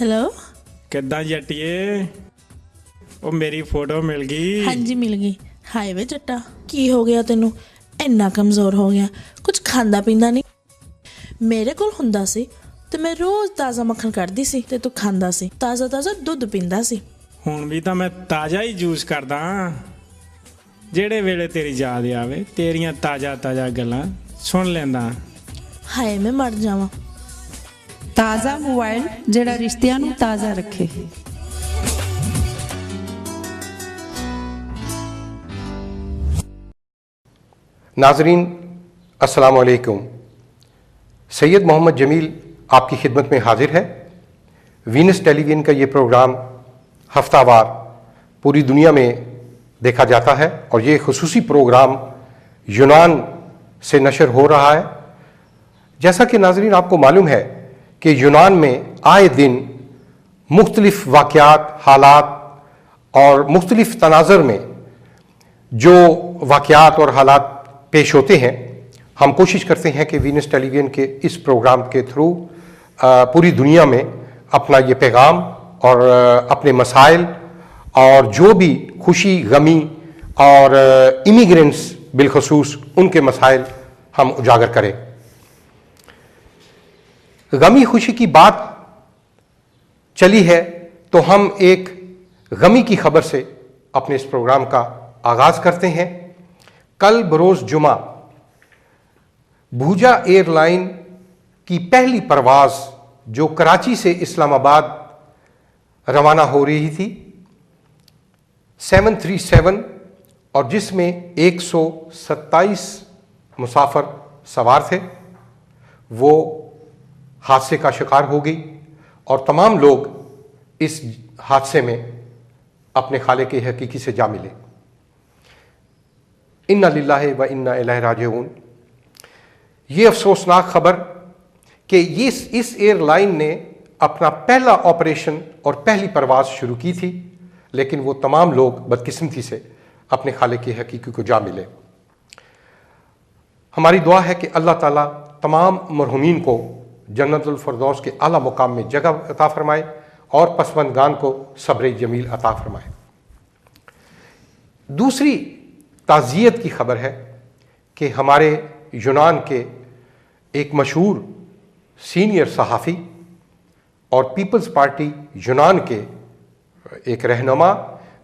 हेलो किद्दां जट्टिए ਉਹ ਮੇਰੀ ਫੋਟੋ ਮਿਲ ਗਈ। ਹਾਂਜੀ ਮਿਲ ਗਈ। ਹਾਏ ਵੇ ਜੱਟਾ ਕੀ ਹੋ ਗਿਆ ਤੈਨੂੰ? ਇੰਨਾ ਕਮਜ਼ੋਰ ਹੋ ਗਿਆ, ਕੁਝ ਖਾਂਦਾ ਪੀਂਦਾ ਨਹੀਂ। ਮੇਰੇ ਕੋਲ ਹੁੰਦਾ ਸੀ ਤੇ ਮੈਂ ਰੋਜ਼ ਤਾਜ਼ਾ ਮੱਖਣ ਕੱਢਦੀ ਸੀ ਤੇ ਤੂੰ ਖਾਂਦਾ ਸੀ, ਤਾਜ਼ਾ ਤਾਜ਼ਾ ਦੁੱਧ ਪੀਂਦਾ ਸੀ। ਹੁਣ ਵੀ ਤਾਂ ਮੈਂ ਤਾਜ਼ਾ ਹੀ ਜੂਸ ਕਰਦਾ, ਜਿਹੜੇ ਵੇਲੇ ਤੇਰੀ ਯਾਦ ਆਵੇ ਤੇਰੀਆਂ ਤਾਜ਼ਾ ਤਾਜ਼ਾ ਗੱਲਾਂ ਸੁਣ ਲੈਂਦਾ। ਹਾਏ ਮੈਂ ਮਰ ਜਾਵਾਂ। ਤਾਜ਼ਾ ਮੋਬਾਈਲ ਜਿਹੜਾ ਰਿਸ਼ਤਿਆਂ ਨੂੰ ਤਾਜ਼ਾ ਰੱਖੇ। नाजरीन अस्सलाम वालेकुम। सैयद मोहम्मद जमील आपकी खिदमत में हाजिर है। वीनस टेलीविज़न का ये प्रोग्राम हफ्तावार पूरी दुनिया में देखा जाता है और ये खुसूसी प्रोग्राम यूनान से नशर हो रहा है। जैसा कि नाजरीन आपको मालूम है कि यूनान में आए दिन मुख्तलिफ वाक़यात, हालात और मुख्तलिफ तनाज़र में जो वाक़यात और हालात पेश होते हैं, हम कोशिश करते हैं कि वीनस टेलीविज़न के इस प्रोग्राम के थ्रू पूरी दुनिया में अपना ये पैगाम और अपने मसाइल और जो भी खुशी गमी और इमिग्रेंट्स बिलखसूस उनके मसाइल हम उजागर करें। गमी खुशी की बात चली है तो हम एक गमी की खबर से अपने इस प्रोग्राम का आगाज़ करते हैं। कल बरोज़ जुमा भूजा एयरलाइन की पहली परवाज़ जो कराची से इस्लामाबाद रवाना हो रही थी 737 और जिसमें 127 मुसाफिर सवार थे, वो हादसे का शिकार हो गई और तमाम लोग इस हादसे में अपने खालिक के हकीकी से जा मिले। इन्ना लिल्लाहि व इन्ना इलैहि राजिऊन। ये अफसोसनाक खबर कि इस एयरलाइन ने अपना पहला ऑपरेशन और पहली परवाज़ शुरू की थी, लेकिन वो तमाम लोग बदकिस्मती से अपने खालिक के हकीकी को जा मिले। हमारी दुआ है कि अल्लाह ताला तमाम मरहूमीन को जन्नतुल फिरदौस के आला मुकाम में जगह अता फरमाए और पसमंदगान को सब्र जमील अता फरमाए। दूसरी ताज़ियत की खबर है कि हमारे यूनान के एक मशहूर सीनियर सहाफ़ी और पीपल्स पार्टी यूनान के एक रहनुमा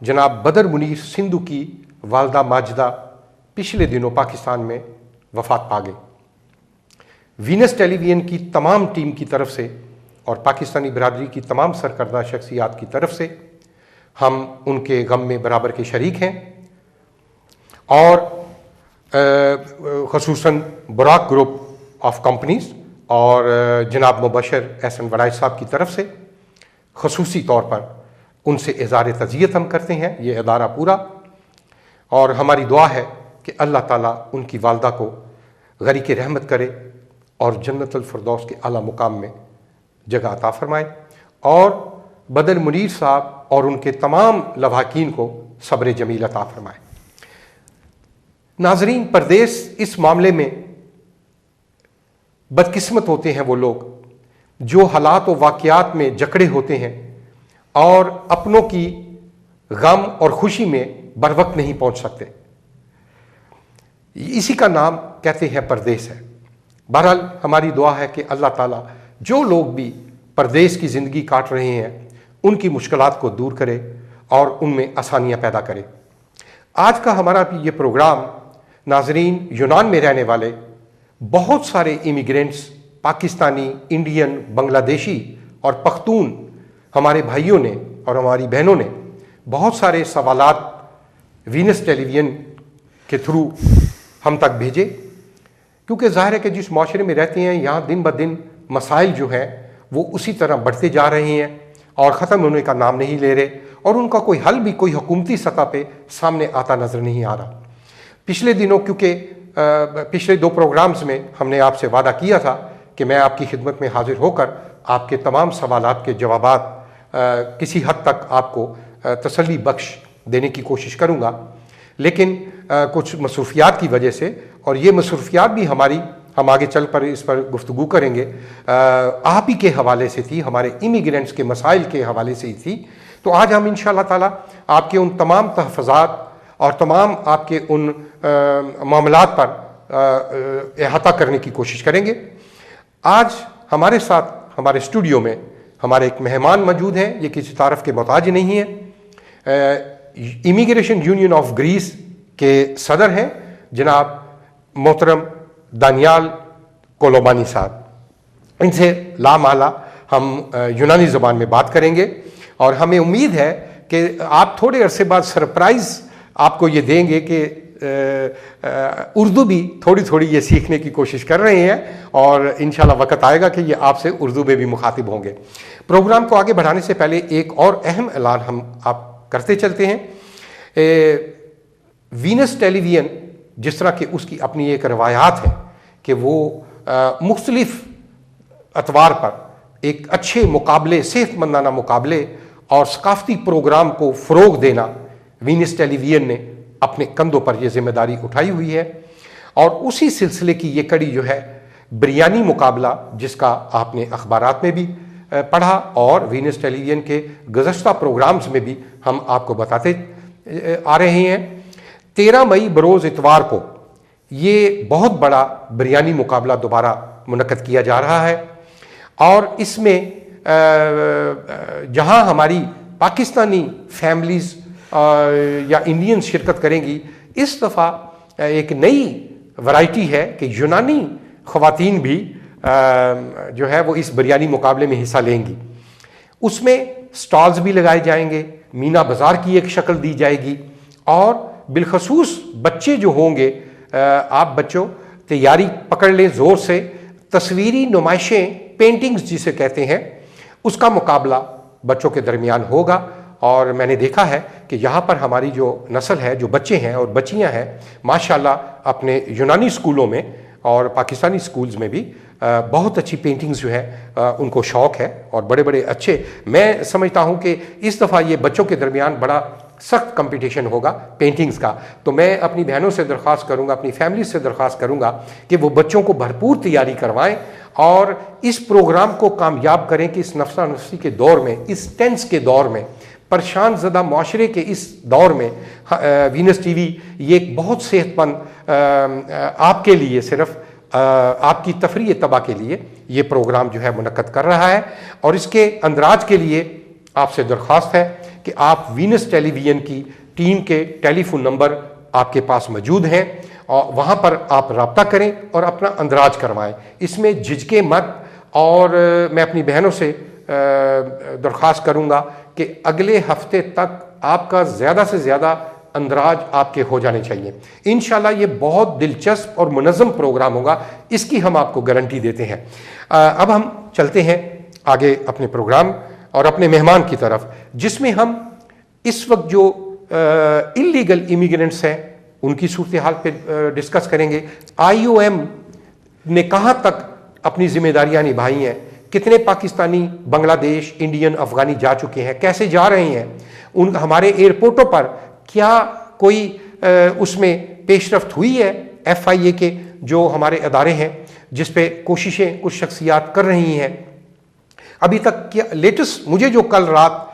जनाब बदर मुनीर सिंधु की वालदा माजिदा पिछले दिनों पाकिस्तान में वफ़ात पा गए। वीनस टेलीविज़न की तमाम टीम की तरफ से और पाकिस्तानी बरादरी की तमाम सरकर्दा शख्सियात की तरफ से हम उनके गम में बराबर के शरीक हैं और ख़ुसूसन बुराक ग्रुप ऑफ कंपनीज़ और जनाब मुबशर एहसन वड़ाई साहब की तरफ से ख़ुसूसी तौर पर उनसे इज़हार तज़ियत हम करते हैं, ये अदारा पूरा। और हमारी दुआ है कि अल्लाह ताला उनकी वालदा को गरीक़ रहमत करे और जन्नतुल फिरदौस के आला मुकाम में जगह अता फरमाए और बदर मुनीर साहब और उनके तमाम लवाहकीन को सब्र जमील अता फरमाए। नाजरीन, परदेस इस मामले में बदकिस्मत होते हैं वो लोग जो हालात व वाक़यात में जकड़े होते हैं और अपनों की गम और खुशी में बर वक्त नहीं पहुंच सकते। इसी का नाम कहते हैं परदेस है। बहरहाल हमारी दुआ है कि अल्लाह ताला जो लोग भी परदेस की ज़िंदगी काट रहे हैं उनकी मुश्किलात को दूर करे और उनमें आसानियाँ पैदा करे। आज का हमारा ये प्रोग्राम नाजरीन यूनान में रहने वाले बहुत सारे इमिग्रेंट्स पाकिस्तानी, इंडियन, बांग्लादेशी और पख्तून हमारे भाइयों ने और हमारी बहनों ने बहुत सारे सवालात वीनस टेलीविज़न के थ्रू हम तक भेजे, क्योंकि ज़ाहिर है कि जिस माशरे में रहते हैं यहाँ दिन ब दिन मसाइल जो हैं वो उसी तरह बढ़ते जा रहे हैं और ख़त्म होने का नाम नहीं ले रहे और उनका कोई हल भी कोई हुकूमती सतह पे सामने आता नज़र नहीं आ रहा। पिछले दिनों क्योंकि पिछले 2 प्रोग्राम्स में हमने आपसे वादा किया था कि मैं आपकी खिदमत में हाजिर होकर आपके तमाम सवालात के जवाबात किसी हद तक आपको तसल्ली बख्श देने की कोशिश करूँगा, लेकिन कुछ मसरूफियात की वजह से, और ये मसरूफियात भी हमारी हम आगे चल पर इस पर गुफ्तगू करेंगे, आप ही के हवाले से थी, हमारे इमिग्रेंट्स के मसाइल के हवाले से ही थी। तो आज हम इंशाअल्लाह ताला आपके उन तमाम तहफ़्फ़ुज़ात और तमाम आपके उन मामलात पर अहाता करने की कोशिश करेंगे। आज हमारे साथ हमारे स्टूडियो में हमारे एक मेहमान मौजूद हैं, ये किसी तारफ़ के मोहताज नहीं है। इमिग्रेशन यूनियन ऑफ ग्रीस के सदर हैं जनाब मोहतरम दानियाल कोलोबानी साहब। इनसे लामाला हम यूनानी ज़बान में बात करेंगे और हमें उम्मीद है कि आप थोड़े अरसे बाद सरप्राइज़ आपको ये देंगे कि उर्दू भी थोड़ी थोड़ी ये सीखने की कोशिश कर रहे हैं और इंशाल्लाह वक़्त आएगा कि ये आपसे उर्दू में भी मुखातिब होंगे। प्रोग्राम को आगे बढ़ाने से पहले एक और अहम ऐलान हम आप करते चलते हैं। वीनस टेलीविज़न जिस तरह की उसकी अपनी एक रवायात है कि वो मुख्तलिफ अतवार पर एक अच्छे मुकाबले, सेहतमंदाना मुकाबले और सकाफ़ती प्रोग्राम को फ़रोग़ देना वीनस टेलीविज़न ने अपने कंधों पर यह जिम्मेदारी उठाई हुई है। और उसी सिलसिले की ये कड़ी जो है बिरयानी मुकाबला, जिसका आपने अखबारात में भी पढ़ा और वीनस टेलीविज़न के गुज़श्ता प्रोग्राम्स में भी हम आपको बताते आ रहे हैं। 13 मई बरोज़ इतवार को ये बहुत बड़ा बिरयानी मुकाबला दोबारा मुनक़्क़द किया जा रहा है और इसमें जहां हमारी पाकिस्तानी फैमिलीज़ या इंडियंस शिरकत करेंगी, इस दफ़ा एक नई वैरायटी है कि यूनानी ख़वातीन भी जो है वो इस बिरयानी मुकाबले में हिस्सा लेंगी। उसमें स्टॉल्स भी लगाए जाएंगे, मीना बाज़ार की एक शक्ल दी जाएगी और बिलखसूस बच्चे जो होंगे, आप बच्चों तैयारी पकड़ लें ज़ोर से, तस्वीरी नुमाइशें, पेंटिंग्स जिसे कहते हैं, उसका मुकाबला बच्चों के दरमियान होगा। और मैंने देखा है कि यहाँ पर हमारी जो नस्ल है, जो बच्चे हैं और बच्चियाँ हैं, माशाल्लाह अपने यूनानी स्कूलों में और पाकिस्तानी स्कूल्स में भी बहुत अच्छी पेंटिंग्स जो है उनको शौक़ है और बड़े बड़े अच्छे। मैं समझता हूँ कि इस दफ़ा ये बच्चों के दरमियान बड़ा सख्त कंपटीशन होगा पेंटिंग्स का। तो मैं अपनी बहनों से दरख्वास्त करूँगा, अपनी फैमिली से दरख्वास्त करूँगा कि वो बच्चों को भरपूर तैयारी करवाएं और इस प्रोग्राम को कामयाब करें कि इस नफसा नफसी के दौर में, इस टेंस के दौर में, परेशान ज़दा माशरे के इस दौर में वीनस टीवी ये एक बहुत सेहतमंद आपके लिए, सिर्फ आपकी तफरीह तबा के लिए ये प्रोग्राम जो है मुनक़्क़द कर रहा है। और इसके अंदराज के लिए आपसे दरख्वास्त है कि आप वीनस टेलीविज़न की टीम के टेलीफोन नंबर आपके पास मौजूद हैं और वहाँ पर आप रब्ता करें और अपना अंदराज करवाएं। इसमें झिझके मत। और मैं अपनी बहनों से दरख्वास्त करूँगा कि अगले हफ्ते तक आपका ज़्यादा से ज़्यादा अंदराज आपके हो जाने चाहिए। इंशाल्लाह ये बहुत दिलचस्प और मुनज़्ज़म प्रोग्राम होगा, इसकी हम आपको गारंटी देते हैं। अब हम चलते हैं आगे अपने प्रोग्राम और अपने मेहमान की तरफ, जिसमें हम इस वक्त जो इल्लीगल इमिग्रेंट्स हैं उनकी सूरत हाल पे डिस्कस करेंगे। IOM ने कहाँ तक अपनी जिम्मेदारियाँ निभाई हैं, कितने पाकिस्तानी बांग्लादेश, इंडियन, अफ़गानी जा चुके हैं, कैसे जा रहे हैं, उन हमारे एयरपोर्टों पर क्या कोई उसमें पेशरफ्त हुई है। FIA के जो हमारे अदारे हैं जिस पे कोशिशें कुछ शख्सियात कर रही हैं, अभी तक क्या लेटेस्ट, मुझे जो कल रात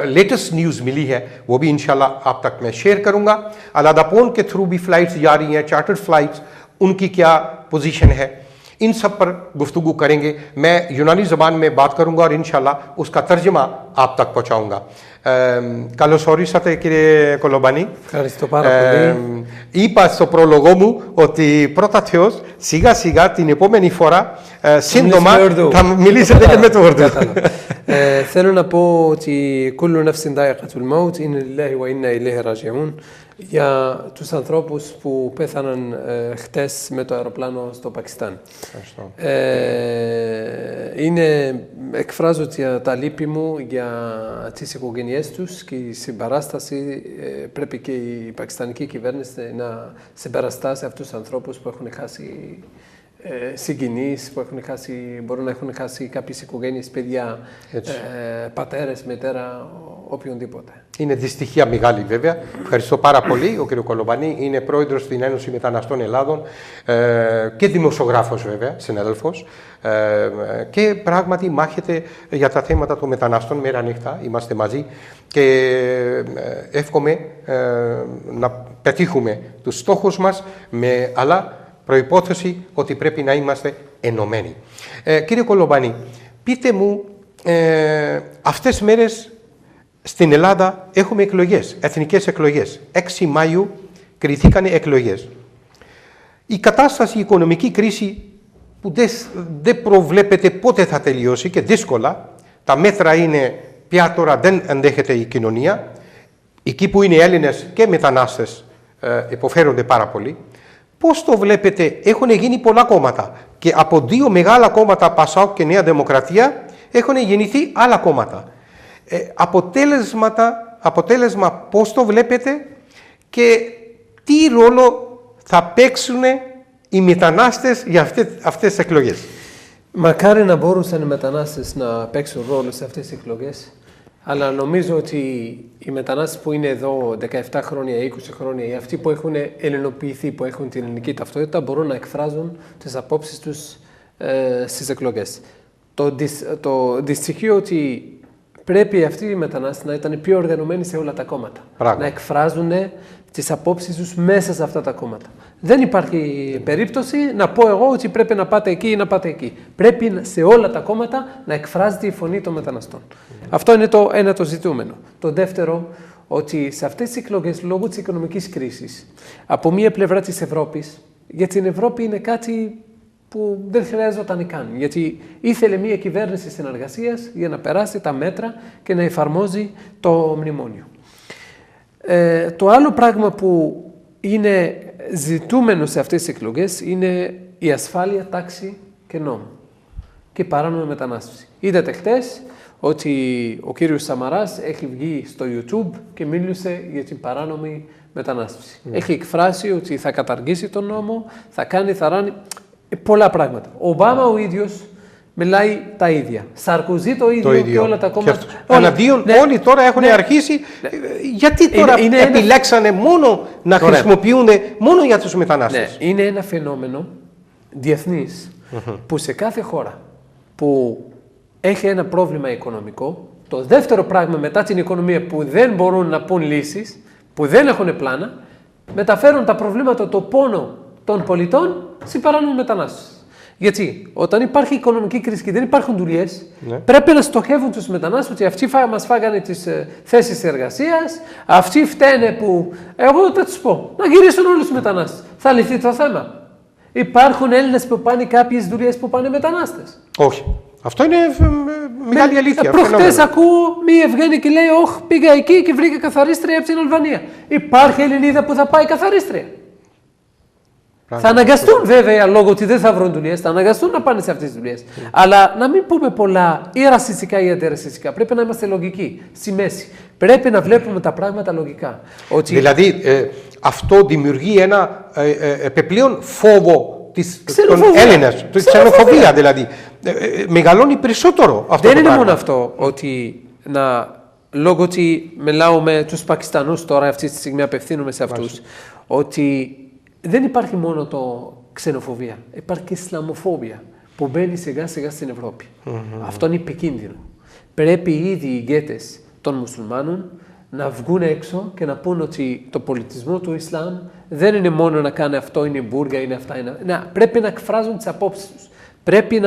लेटेस्ट न्यूज़ मिली है वो भी इंशाल्लाह आप तक मैं शेयर करूँगा। अलादापोन के थ्रू भी फ़्लाइट्स जा रही हैं, चार्टर्ड फ़्लाइट्स, उनकी क्या पोजीशन है, इन सब पर गुफ्तगू करेंगे। मैं यूनानी ज़बान में बात करूँगा और इंशाल्लाह उसका तर्जमा आप तक पहुँचाऊँगा। Καλώς ορίσατε κύριε Κολομπάνη. Ευχαριστώ πάρα πολύ. Είπα στο πρόλογο μου ότι πρώτα Θεός σιγά σιγά την επόμενη φορά σύντομα θα μιλήσετε και με το Ορδού. Θέλω να πω ότι كل نفس ذائقة الموت إنا لله وإنا إليه راجعون. Για τους ανθρώπους που πέθαναν χτες με το αεροπλάνο στο Πακιστάν. Εκφράζω τα λύπη μου για τις οικογένειές τους και η συμπαράσταση πρέπει και η πακιστανική κυβέρνηση να συμπαραστάσει αυτούς τους ανθρώπους που έχουν χάσει συγγενείς που μπορούν να έχουν χάσει κάποιες οικογένειες, παιδιά, πατέρες, μητέρα, οποιονδήποτε. Είναι δυστυχία μεγάλη βέβαια. Ευχαριστώ πάρα πολύ. Ο κ. Κολομπανή είναι πρόεδρος στην Ένωση Μεταναστών Ελλάδων και δημοσιογράφος βέβαια, συνάδελφος. Και πράγματι μάχεται για τα θέματα των μεταναστών μέρα νύχτα. Είμαστε μαζί και εύχομαι να πετύχουμε τους στόχους μας αλλά προϋπόθεση ότι πρέπει να είμαστε ενωμένοι. Κύριε Κολομπανή, πείτε μου, αυτές τις μέρες στην Ελλάδα έχουμε εκλογές, εθνικές εκλογές. 6 Μαΐου κριθήκαν εκλογές. Η κατάσταση, η οικονομική κρίση που δεν προβλέπεται πότε θα τελειώσει και δύσκολα, τα μέτρα είναι πια τώρα δεν αντέχεται η κοινωνία. Εκεί που είναι Έλληνες και μετανάστες υποφέρονται πάρα πολύ. Πώς το βλέπετε, έχουν γίνει πολλά κόμματα και από 2 μεγάλα κόμματα, ΠΑΣΑΟΚ και Νέα Δημοκρατία, έχουν γεννηθεί άλλα κόμματα. Αποτέλεσμα πώς το βλέπετε και τι ρόλο θα παίξουν οι μετανάστες για αυτές τις εκλογές. Μακάρι να μπορούσαν οι μετανάστες να παίξουν ρόλο σε αυτές τις εκλογές, αλλά νομίζω ότι οι μετανάστες που είναι εδώ 17 χρόνια, 20 χρόνια ή αυτοί που έχουν ελληνοποιηθεί, που έχουν την ελληνική ταυτότητα, μπορούν να εκφράζουν τις απόψεις τους στις εκλογές. Το δυστυχείο ότι πρέπει αυτοί οι μετανάστες να ήταν πιο οργανωμένοι σε όλα τα κόμματα. Να εκφράζουν τις απόψεις τους μέσα σε αυτά τα κόμματα. Δεν υπάρχει περίπτωση να πω εγώ ότι πρέπει να πάτε εκεί ή να πάτε εκεί. Πρέπει σε όλα τα κόμματα να εκφράζεται η φωνή των μεταναστών. Αυτό είναι το ζητούμενο. Το δεύτερο, ότι σε αυτές τις εκλογές, λόγω της οικονομικής κρίσης, από μία πλευρά της Ευρώπης, για την Ευρώπη είναι κάτι που δεν χρειάζονταν καν. Γιατί ήθελε μία κυβέρνηση συνεργασίας για να περάσει τα μέτρα και να εφαρμόζει το μνημόνιο. Το άλλο πράγμα που είναι ζητούμενο σε αυτές τις εκλογές είναι η ασφάλεια, τάξη και νόμο και παράνομη μετανάστευση. Είδατε χτες ότι ο κύριος Σαμαράς έχει βγει στο YouTube και μίλησε για την παράνομη μετανάστευση. Έχει εκφράσει ότι θα καταργήσει τον νόμο, θα ράνει πολλά πράγματα. Ο Ομπάμα ο ίδιος μιλάει τα ίδια. Σαρκοζή το ίδιο και όλα τα κόμματα. Αναντίον όλοι τώρα έχουν αρχίσει. Γιατί τώρα επιλέξανε μόνο να χρησιμοποιούνται μόνο για τους μετανάστες. Είναι ένα φαινόμενο διεθνής που σε κάθε χώρα που έχει ένα πρόβλημα οικονομικό, το δεύτερο πράγμα μετά την οικονομία που δεν μπορούν να πούν λύσεις, που δεν έχουν πλάνα, μεταφέρουν τα προβλήματα, το πόνο των πολιτών σε παράνομη μετανάστευση. Γιατί όταν υπάρχει οικονομική κρίση και δεν υπάρχουν δουλειές, πρέπει να στοχεύουν τους μετανάστες ότι αυτοί μας φάγανε τις θέσεις εργασίας, αυτοί φταίνε που. Εγώ θα τους πω, να γυρίσουν όλους τους μετανάστες. Θα λυθεί το θέμα. Υπάρχουν Έλληνες που πάνε κάποιες δουλειές που πάνε μετανάστες. Όχι. Αυτό είναι μεγάλη αλήθεια. Προχτές ακούω μία Ευγένη και λέει: όχι, πήγα εκεί και βρήκα καθαρίστρια από την Αλβανία. Υπάρχει Ελληνίδα που θα πάει καθαρίστρια. Θα αναγκαστούν βέβαια λόγω ότι δεν θα βρουν δουλειές, θα αναγκαστούν να πάνε σε αυτές τις δουλειές. Αλλά να μην πούμε πολλά ή ραссιστικά ή αντιραссιστικά. Πρέπει να είμαστε λογικοί στη μέση. Πρέπει να βλέπουμε τα πράγματα λογικά. Ότι. Δηλαδή, αυτό δημιουργεί ένα επιπλέον φόβο των Έλληνας. Τη ξενοφοβία δηλαδή. Μεγαλώνει περισσότερο αυτό. Δεν είναι μόνο αυτό ότι λόγω ότι μιλάω με τους Πακιστανούς τώρα, αυτή τη στιγμή απευθύνομαι σε αυτούς, ότι. Δεν υπάρχει μόνο το ξενοφοβία, υπάρχει και Ισλαμοφόβια που μπαίνει σιγά σιγά στην Ευρώπη. Αυτό είναι επικίνδυνο. Πρέπει ήδη οι ηγέτες των μουσουλμάνων να βγουν έξω και να πούν ότι το πολιτισμό του Ισλάμ δεν είναι μόνο να κάνει αυτό, είναι μπούργα, είναι αυτά. Πρέπει να εκφράζουν τις απόψεις τους. Πρέπει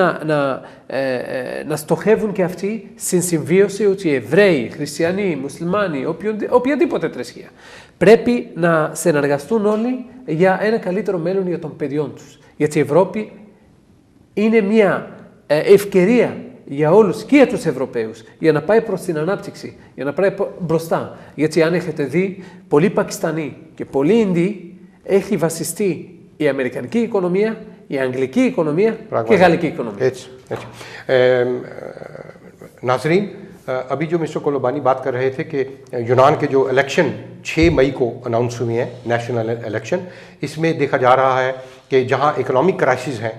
να στοχεύουν και αυτοί στην συμβίωση ότι οι Εβραίοι, Χριστιανοί, Μουσουλμάνοι, οποιαδήποτε θρησκεία, πρέπει να συνεργαστούν όλοι για ένα καλύτερο μέλλον για των παιδιών τους. Γιατί η Ευρώπη είναι μια ευκαιρία για όλους και για τους Ευρωπαίους για να πάει προς την ανάπτυξη, για να πάει μπροστά. Γιατί αν έχετε δει, πολλοί Πακιστανοί και πολλοί Ινδοί έχει βασιστεί η αμερικανική οικονομία, η αγγλική οικονομία και η γαλλική οικονομία. Έτσι. Ναζρίν, अभी जो मिस्टर कोलोबानी बात कर रहे थे कि यूनान के जो इलेक्शन 6 मई को अनाउंस हुए हैं, नेशनल इलेक्शन, इसमें देखा जा रहा है कि जहां इकोनॉमिक क्राइसिस हैं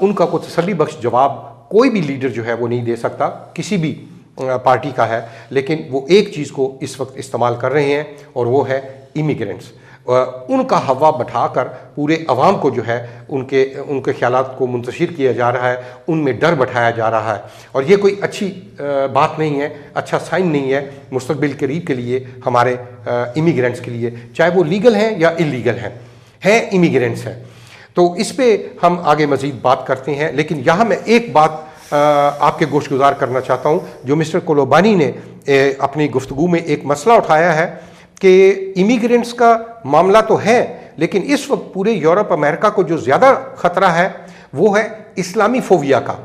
उनका कोई तसल्ली बख्श जवाब कोई भी लीडर जो है वो नहीं दे सकता, किसी भी पार्टी का है, लेकिन वो एक चीज़ को इस वक्त इस्तेमाल कर रहे हैं और वो है इमिग्रेंट्स। उनका हवा बैठाकर पूरे अवाम को जो है उनके ख्यालात को मुंतशिर किया जा रहा है, उनमें डर बैठाया जा रहा है, और ये कोई अच्छी बात नहीं है, अच्छा साइन नहीं है मुस्तकबिल करीब के लिए हमारे इमिग्रेंट्स के लिए, चाहे वो लीगल हैं या इलीगल हैं इमिग्रेंट्स हैं। तो इस पर हम आगे मज़ीद बात करते हैं, लेकिन यहाँ मैं एक बात आपके गोशगुजार करना चाहता हूँ। जो मिस्टर कोलोबानी ने अपनी गुफ्तगू में एक मसला उठाया है कि इमिग्रेंट्स का मामला तो है, लेकिन इस वक्त पूरे यूरोप अमेरिका को जो ज़्यादा ख़तरा है वो है इस्लामी फोबिया का।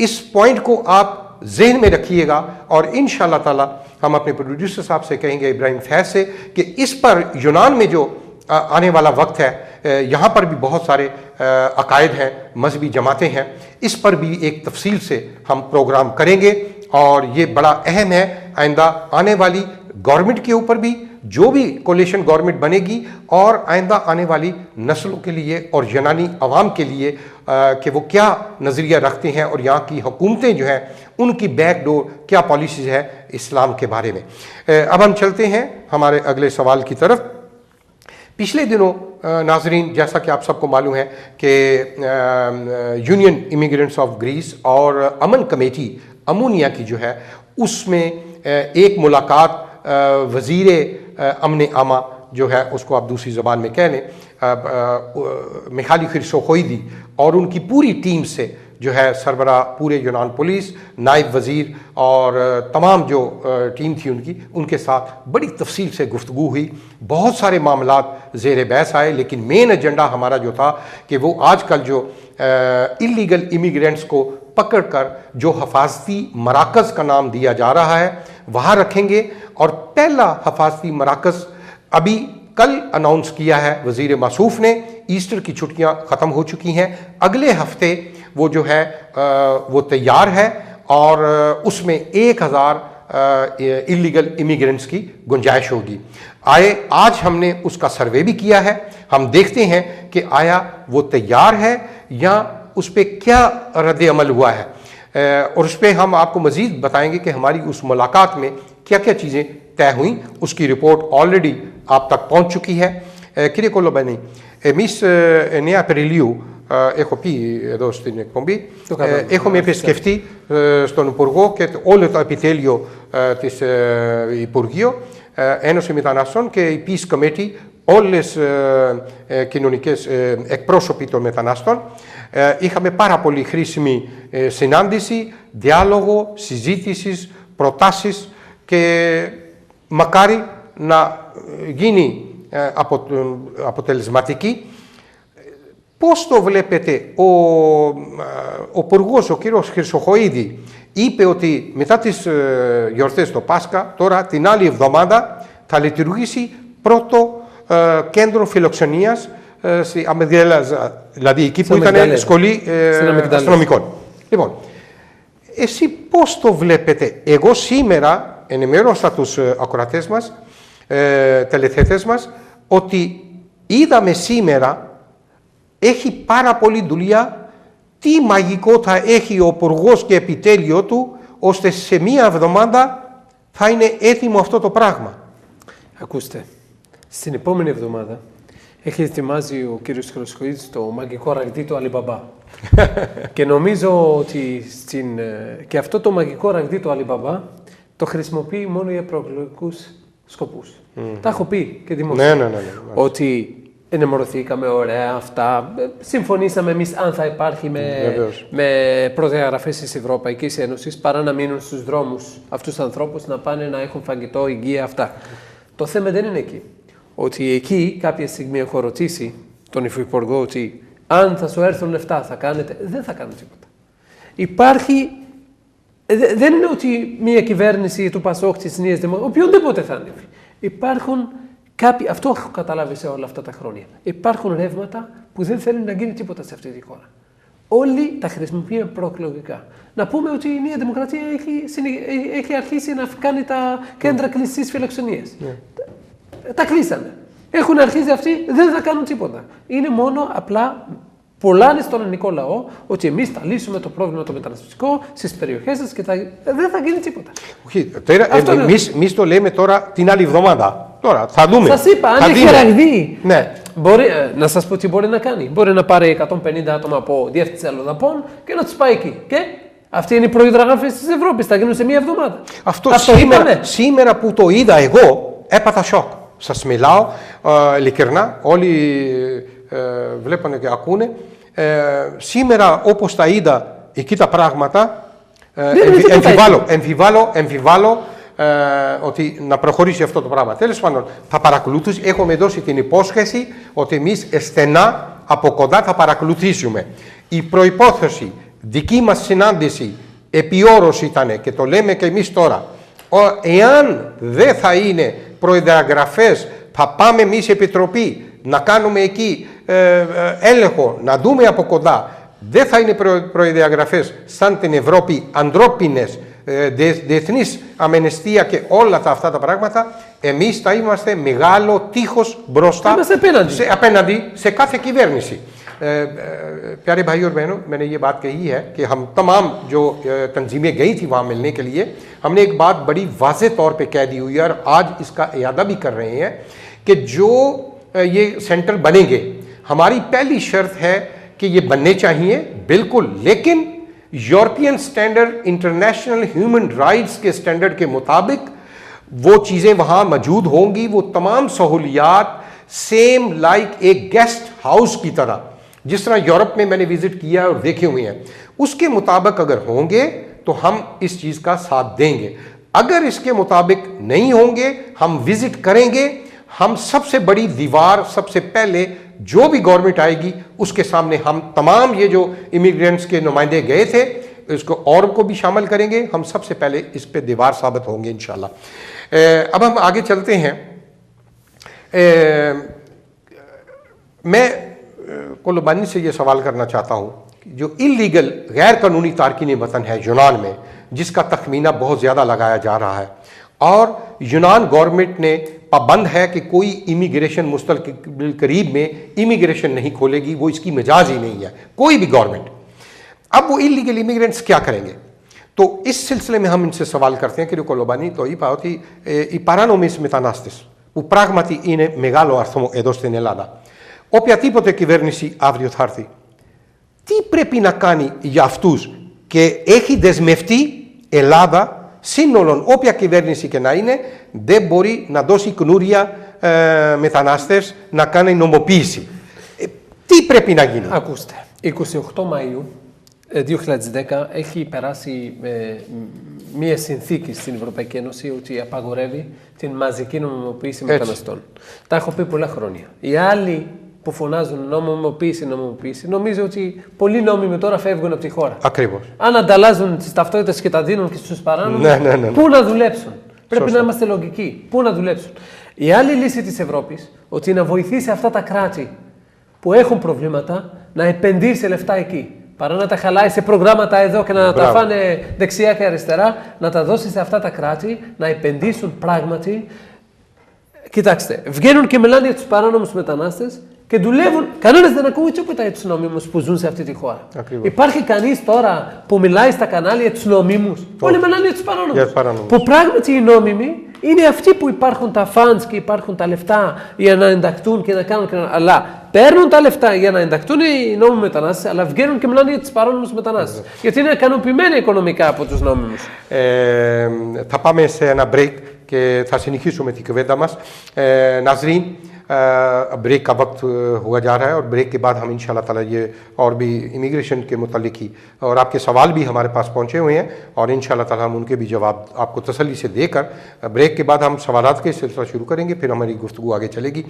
इस पॉइंट को आप जहन में रखिएगा और इंशाअल्लाह ताला हम अपने प्रोड्यूसर साहब से कहेंगे, इब्राहिम फैज से, कि इस पर यूनान में जो आने वाला वक्त है, यहाँ पर भी बहुत सारे अकायद हैं, मजहबी जमातें हैं, इस पर भी एक तफसील से हम प्रोग्राम करेंगे। और ये बड़ा अहम है आइंदा आने वाली गवर्नमेंट के ऊपर भी, जो भी कोलिशन गवर्नमेंट बनेगी, और आइंदा आने वाली नस्लों के लिए और यूनानी अवाम के लिए कि वो क्या नज़रिया रखते हैं और यहाँ की हुकूमतें जो हैं उनकी बैकडोर क्या पॉलिसीज़ है इस्लाम के बारे में। अब हम चलते हैं हमारे अगले सवाल की तरफ। पिछले दिनों नाजरीन, जैसा कि आप सबको मालूम है कि यूनियन इमिग्रेंट्स ऑफ ग्रीस और अमन कमेटी अमूनिया की जो है उसमें एक मुलाकात वज़ीर अमन आमा जो है उसको आप दूसरी ज़बान में कह लें, मिखाइल खिरशोखोइदी और उनकी पूरी टीम से जो है सरबरा पूरे यूनान पुलिस, नायब वज़ीर और तमाम जो टीम थी उनके साथ बड़ी तफसील से गुफ्तगू हुई। बहुत सारे मामलात ज़ेर बहस आए, लेकिन मेन एजेंडा हमारा जो था कि वो आजकल जो इलीगल इमिग्रेंट्स को पकड़कर जो हफाजती मराकज़ का नाम दिया जा रहा है वहाँ रखेंगे। और पहला हफाजती मराकज़ अभी कल अनाउंस किया है वज़ीर मासूफ ने। ईस्टर की छुट्टियाँ ख़त्म हो चुकी हैं, अगले हफ्ते वो जो है वो तैयार है और उसमें 1000 इलीगल इमिग्रेंट्स की गुंजाइश होगी। आज हमने उसका सर्वे भी किया है, हम देखते हैं कि आया वो तैयार है या उस पर क्या रद्द अमल हुआ है, और उस पर हम आपको मज़ीद बताएंगे कि हमारी उस मुलाकात में क्या क्या चीज़ें तय हुई। उसकी रिपोर्ट ऑलरेडी आप तक पहुँच चुकी है। Κύριε Κολομπανή, εμείς 9 Απριλίου έχω πει εδώ στην εκπομπή, έχουμε επισκεφτεί στον Υπουργό και όλο το επιτέλειο της Υπουργείου, Ένωση Μεταναστών και η Peace Committee, όλες κοινωνικές εκπρόσωποι των μεταναστών. Είχαμε πάρα πολύ χρήσιμη συνάντηση, διάλογο, συζήτηση, προτάσεις και μακάρι να γίνει αποτελεσματική. Πώς το βλέπετε, ο Υπουργός, ο κύριος Χρυσοχοΐδη, είπε ότι μετά τις γιορτές το Πάσχα, τώρα την άλλη εβδομάδα θα λειτουργήσει πρώτο κέντρο φιλοξενίας στη Αμεγδαλέζα, δηλαδή εκεί που ήταν σχολή αστυνομικών. Λοιπόν, εσύ πώς το βλέπετε? Εγώ σήμερα ενημέρωσα τους ακροατές μας, τελεθέτες μας, ότι είδαμε σήμερα έχει πάρα πολλή δουλειά, τι μαγικό θα έχει ο Υπουργός και επιτέλειο του, ώστε σε μία εβδομάδα θα είναι έτοιμο αυτό το πράγμα. Ακούστε, στην επόμενη εβδομάδα έχει ετοιμάσει ο κύριος Χρυσοχοΐδης το μαγικό ραγδί του Αλιμπαμπά. Και νομίζω ότι και αυτό το μαγικό ραγδί του Αλιμπαμπά το χρησιμοποιεί μόνο για προεκλογικούς σκοπούς. Τα έχω πει και δημοσία. Ναι. Ότι ενημερωθήκαμε, ωραία αυτά. Συμφωνήσαμε εμείς αν θα υπάρχει με προδιαγραφές της Ευρωπαϊκής Ένωσης παρά να μείνουν στους δρόμους αυτούς τους ανθρώπους να πάνε να έχουν φαγητό, υγεία, αυτά. Το θέμα δεν είναι εκεί. Ότι εκεί κάποια στιγμή έχω ρωτήσει τον Υφυπουργό ότι αν θα σου έρθουν λεφτά θα κάνετε. Δεν θα κάνω τίποτα. Υπάρχει. Δεν είναι ότι μια κυβέρνηση του Πασόκ της Νέας Δημοκρατίας, οποιονδήποτε θα ανέβει. Υπάρχουν κάποιοι, αυτό έχω καταλάβει σε όλα αυτά τα χρόνια. Υπάρχουν ρεύματα που δεν θέλουν να γίνει τίποτα σε αυτή τη χώρα. όλοι τα χρησιμοποιούμε προεκλογικά. Να πούμε ότι η Νέα Δημοκρατία έχει αρχίσει να κάνει τα κέντρα κλειστής φιλοξενίας. Τα κλείσανε. Έχουν αρχίσει αυτοί, δεν θα κάνουν τίποτα. Είναι μόνο απλά πουλάνε στον ελληνικό λαό ότι εμείς θα λύσουμε το πρόβλημα το μεταναστευτικό στις περιοχές σας και δεν θα γίνει τίποτα. Όχι, εμείς το λέμε τώρα την άλλη εβδομάδα. Τώρα θα δούμε. Σας είπα, αν έχει ραγδί, ναι. Να σας πω τι μπορεί να κάνει. Μπορεί να πάρει 150 άτομα από διεύθυνση αλλοδαπών και να τους πάει εκεί. Και αυτή είναι η προϋδραγραφή της Ευρώπης. Θα γίνουν σε μία εβδομάδα. Αυτό σήμερα που το είδα εγώ, έπαθα σοκ. Σας μιλάω ειλικρινά, όλοι βλέπουν και ακούνε. Σήμερα όπως τα είδα εκεί τα πράγματα, εμφιβάλλω ότι να προχωρήσει αυτό το πράγμα. Τέλος πάντων, θα παρακολουθήσουμε. Έχουμε δώσει την υπόσχεση ότι εμείς στενά από κοντά θα παρακολουθήσουμε. Η προϋπόθεση δική μας συνάντηση επιόρωση ήταν, και το λέμε και εμείς τώρα, εάν δεν θα είναι προδιαγραφές, θα πάμε εμείς επιτροπή να κάνουμε εκεί έλεγχο, να δούμε από κοντά. Δεν θα είναι προδιαγραφές σαν την Ευρώπη, ανθρώπινες, διεθνής αμενεστία και όλα αυτά τα πράγματα. Εμείς θα είμαστε μεγάλο τείχος μπροστά απέναντι σε κάθε κυβέρνηση. प्यारे भाई और बहनों, मैंने ये बात कही है कि हम तमाम जो तंजीमें गई थी वहाँ मिलने के लिए, हमने एक बात बड़ी वाज़े तौर पे कह दी हुई है और आज इसका इयादा भी कर रहे हैं कि जो ये सेंटर बनेंगे, हमारी पहली शर्त है कि ये बनने चाहिए बिल्कुल, लेकिन European standard, international human rights के स्टैंडर्ड के मुताबिक वो चीज़ें वहाँ मौजूद होंगी। वो तमाम सहूलियात सेम लाइक एक गेस्ट हाउस की तरह, जिस तरह यूरोप में मैंने विजिट किया और देखे हुए हैं, उसके मुताबिक अगर होंगे तो हम इस चीज़ का साथ देंगे। अगर इसके मुताबिक नहीं होंगे, हम विजिट करेंगे। हम सबसे बड़ी दीवार, सबसे पहले जो भी गवर्नमेंट आएगी उसके सामने हम तमाम ये जो इमिग्रेंट्स के नुमाइंदे गए थे, इसको और को भी शामिल करेंगे। हम सबसे पहले इस पे दीवार साबित होंगे इंशाल्लाह। अब हम आगे चलते हैं। मैं कोलबानी से ये सवाल करना चाहता हूँ कि जो इलीगल गैर कानूनी तारकीन वतन है यूनान में, जिसका तखमीना बहुत ज़्यादा लगाया जा रहा है, और यूनान गवर्नमेंट ने पाबंद है कि कोई इमिग्रेशन मुस्तकिल करीब में इमिग्रेशन नहीं खोलेगी, वो इसकी मिजाज ही नहीं है कोई भी गवर्नमेंट। अब वो इलीगल इमिग्रेंट्स क्या करेंगे? तो इस सिलसिले में हम इनसे सवाल करते हैं कि कोलबानी तो i παράνομες μετανάστες που πράγματι είναι μεγάλο αριθμό εδώ στην Ελλάδα. Οποιαδήποτε κυβέρνηση αύριο θα έρθει, τι πρέπει να κάνει για αυτούς? Και έχει δεσμευτεί Ελλάδα σύνολον, όποια κυβέρνηση και να είναι, δεν μπορεί να δώσει καινούρια μετανάστες να κάνει νομοποίηση. Τι πρέπει να γίνει? Ακούστε, 28 Μαΐου 2010 έχει περάσει μία συνθήκη στην Ευρωπαϊκή Ένωση ότι απαγορεύει την μαζική νομιμοποίηση μεταναστών. Τα έχω πει πολλά χρόνια. Οι άλλοι που φωνάζουν νομιμοποίηση, νομίζω ότι πολλοί νόμιμοι τώρα φεύγουν από τη χώρα. Ακριβώς. Αν ανταλλάζουν τις ταυτότητες και τα δίνουν και στους παράνομους, πού να δουλέψουν? Πρέπει να είμαστε λογικοί. Πού να δουλέψουν? Η άλλη λύση της Ευρώπης, ότι να βοηθήσει αυτά τα κράτη που έχουν προβλήματα να επενδύσει λεφτά εκεί. Παρά να τα χαλάει σε προγράμματα εδώ και να τα φάνε δεξιά και αριστερά, να τα δώσει σε αυτά τα κράτη, να επενδύσουν πράγματι. Κοιτάξτε, βγαίνουν και μιλάνε για τους παράνομους μετανάστες και δουλεύουν. Κανένας δεν ακούει τίποτα για τους νόμιμους που ζουν σε αυτή τη χώρα. Ακριβώς. Υπάρχει κανείς τώρα που μιλάει στα κανάλια για τους νόμιμους? Όλοι μιλάνε για τους παράνομους. Που πράγματι οι νόμιμοι είναι αυτοί που υπάρχουν τα funds και υπάρχουν τα λεφτά για να ενταχθούν και να κάνουν. Αλλά παίρνουν τα λεφτά για να ενταχθούν οι νόμιμοι μετανάστες, αλλά βγαίνουν και μιλάνε για τους παράνομους μετανάστες. Γιατί είναι ικανοποιημένοι οικονομικά από τους νόμιμους. Θα πάμε σε ένα break και θα συνεχίσουμε την κουβέντα μας. नाज़रीन, ब्रेक का वक्त हुआ जा रहा है और ब्रेक के बाद हम इंशाल्लाह ताला ये और भी इमिग्रेशन के मुतालिक ही और आपके सवाल भी हमारे पास पहुँचे हुए हैं और इंशाल्लाह ताला हम उनके भी जवाब आपको तसल्ली से देकर ब्रेक के बाद हम सवालात के सिलसिला शुरू करेंगे, फिर हमारी गुफ्तगू आगे चलेगी।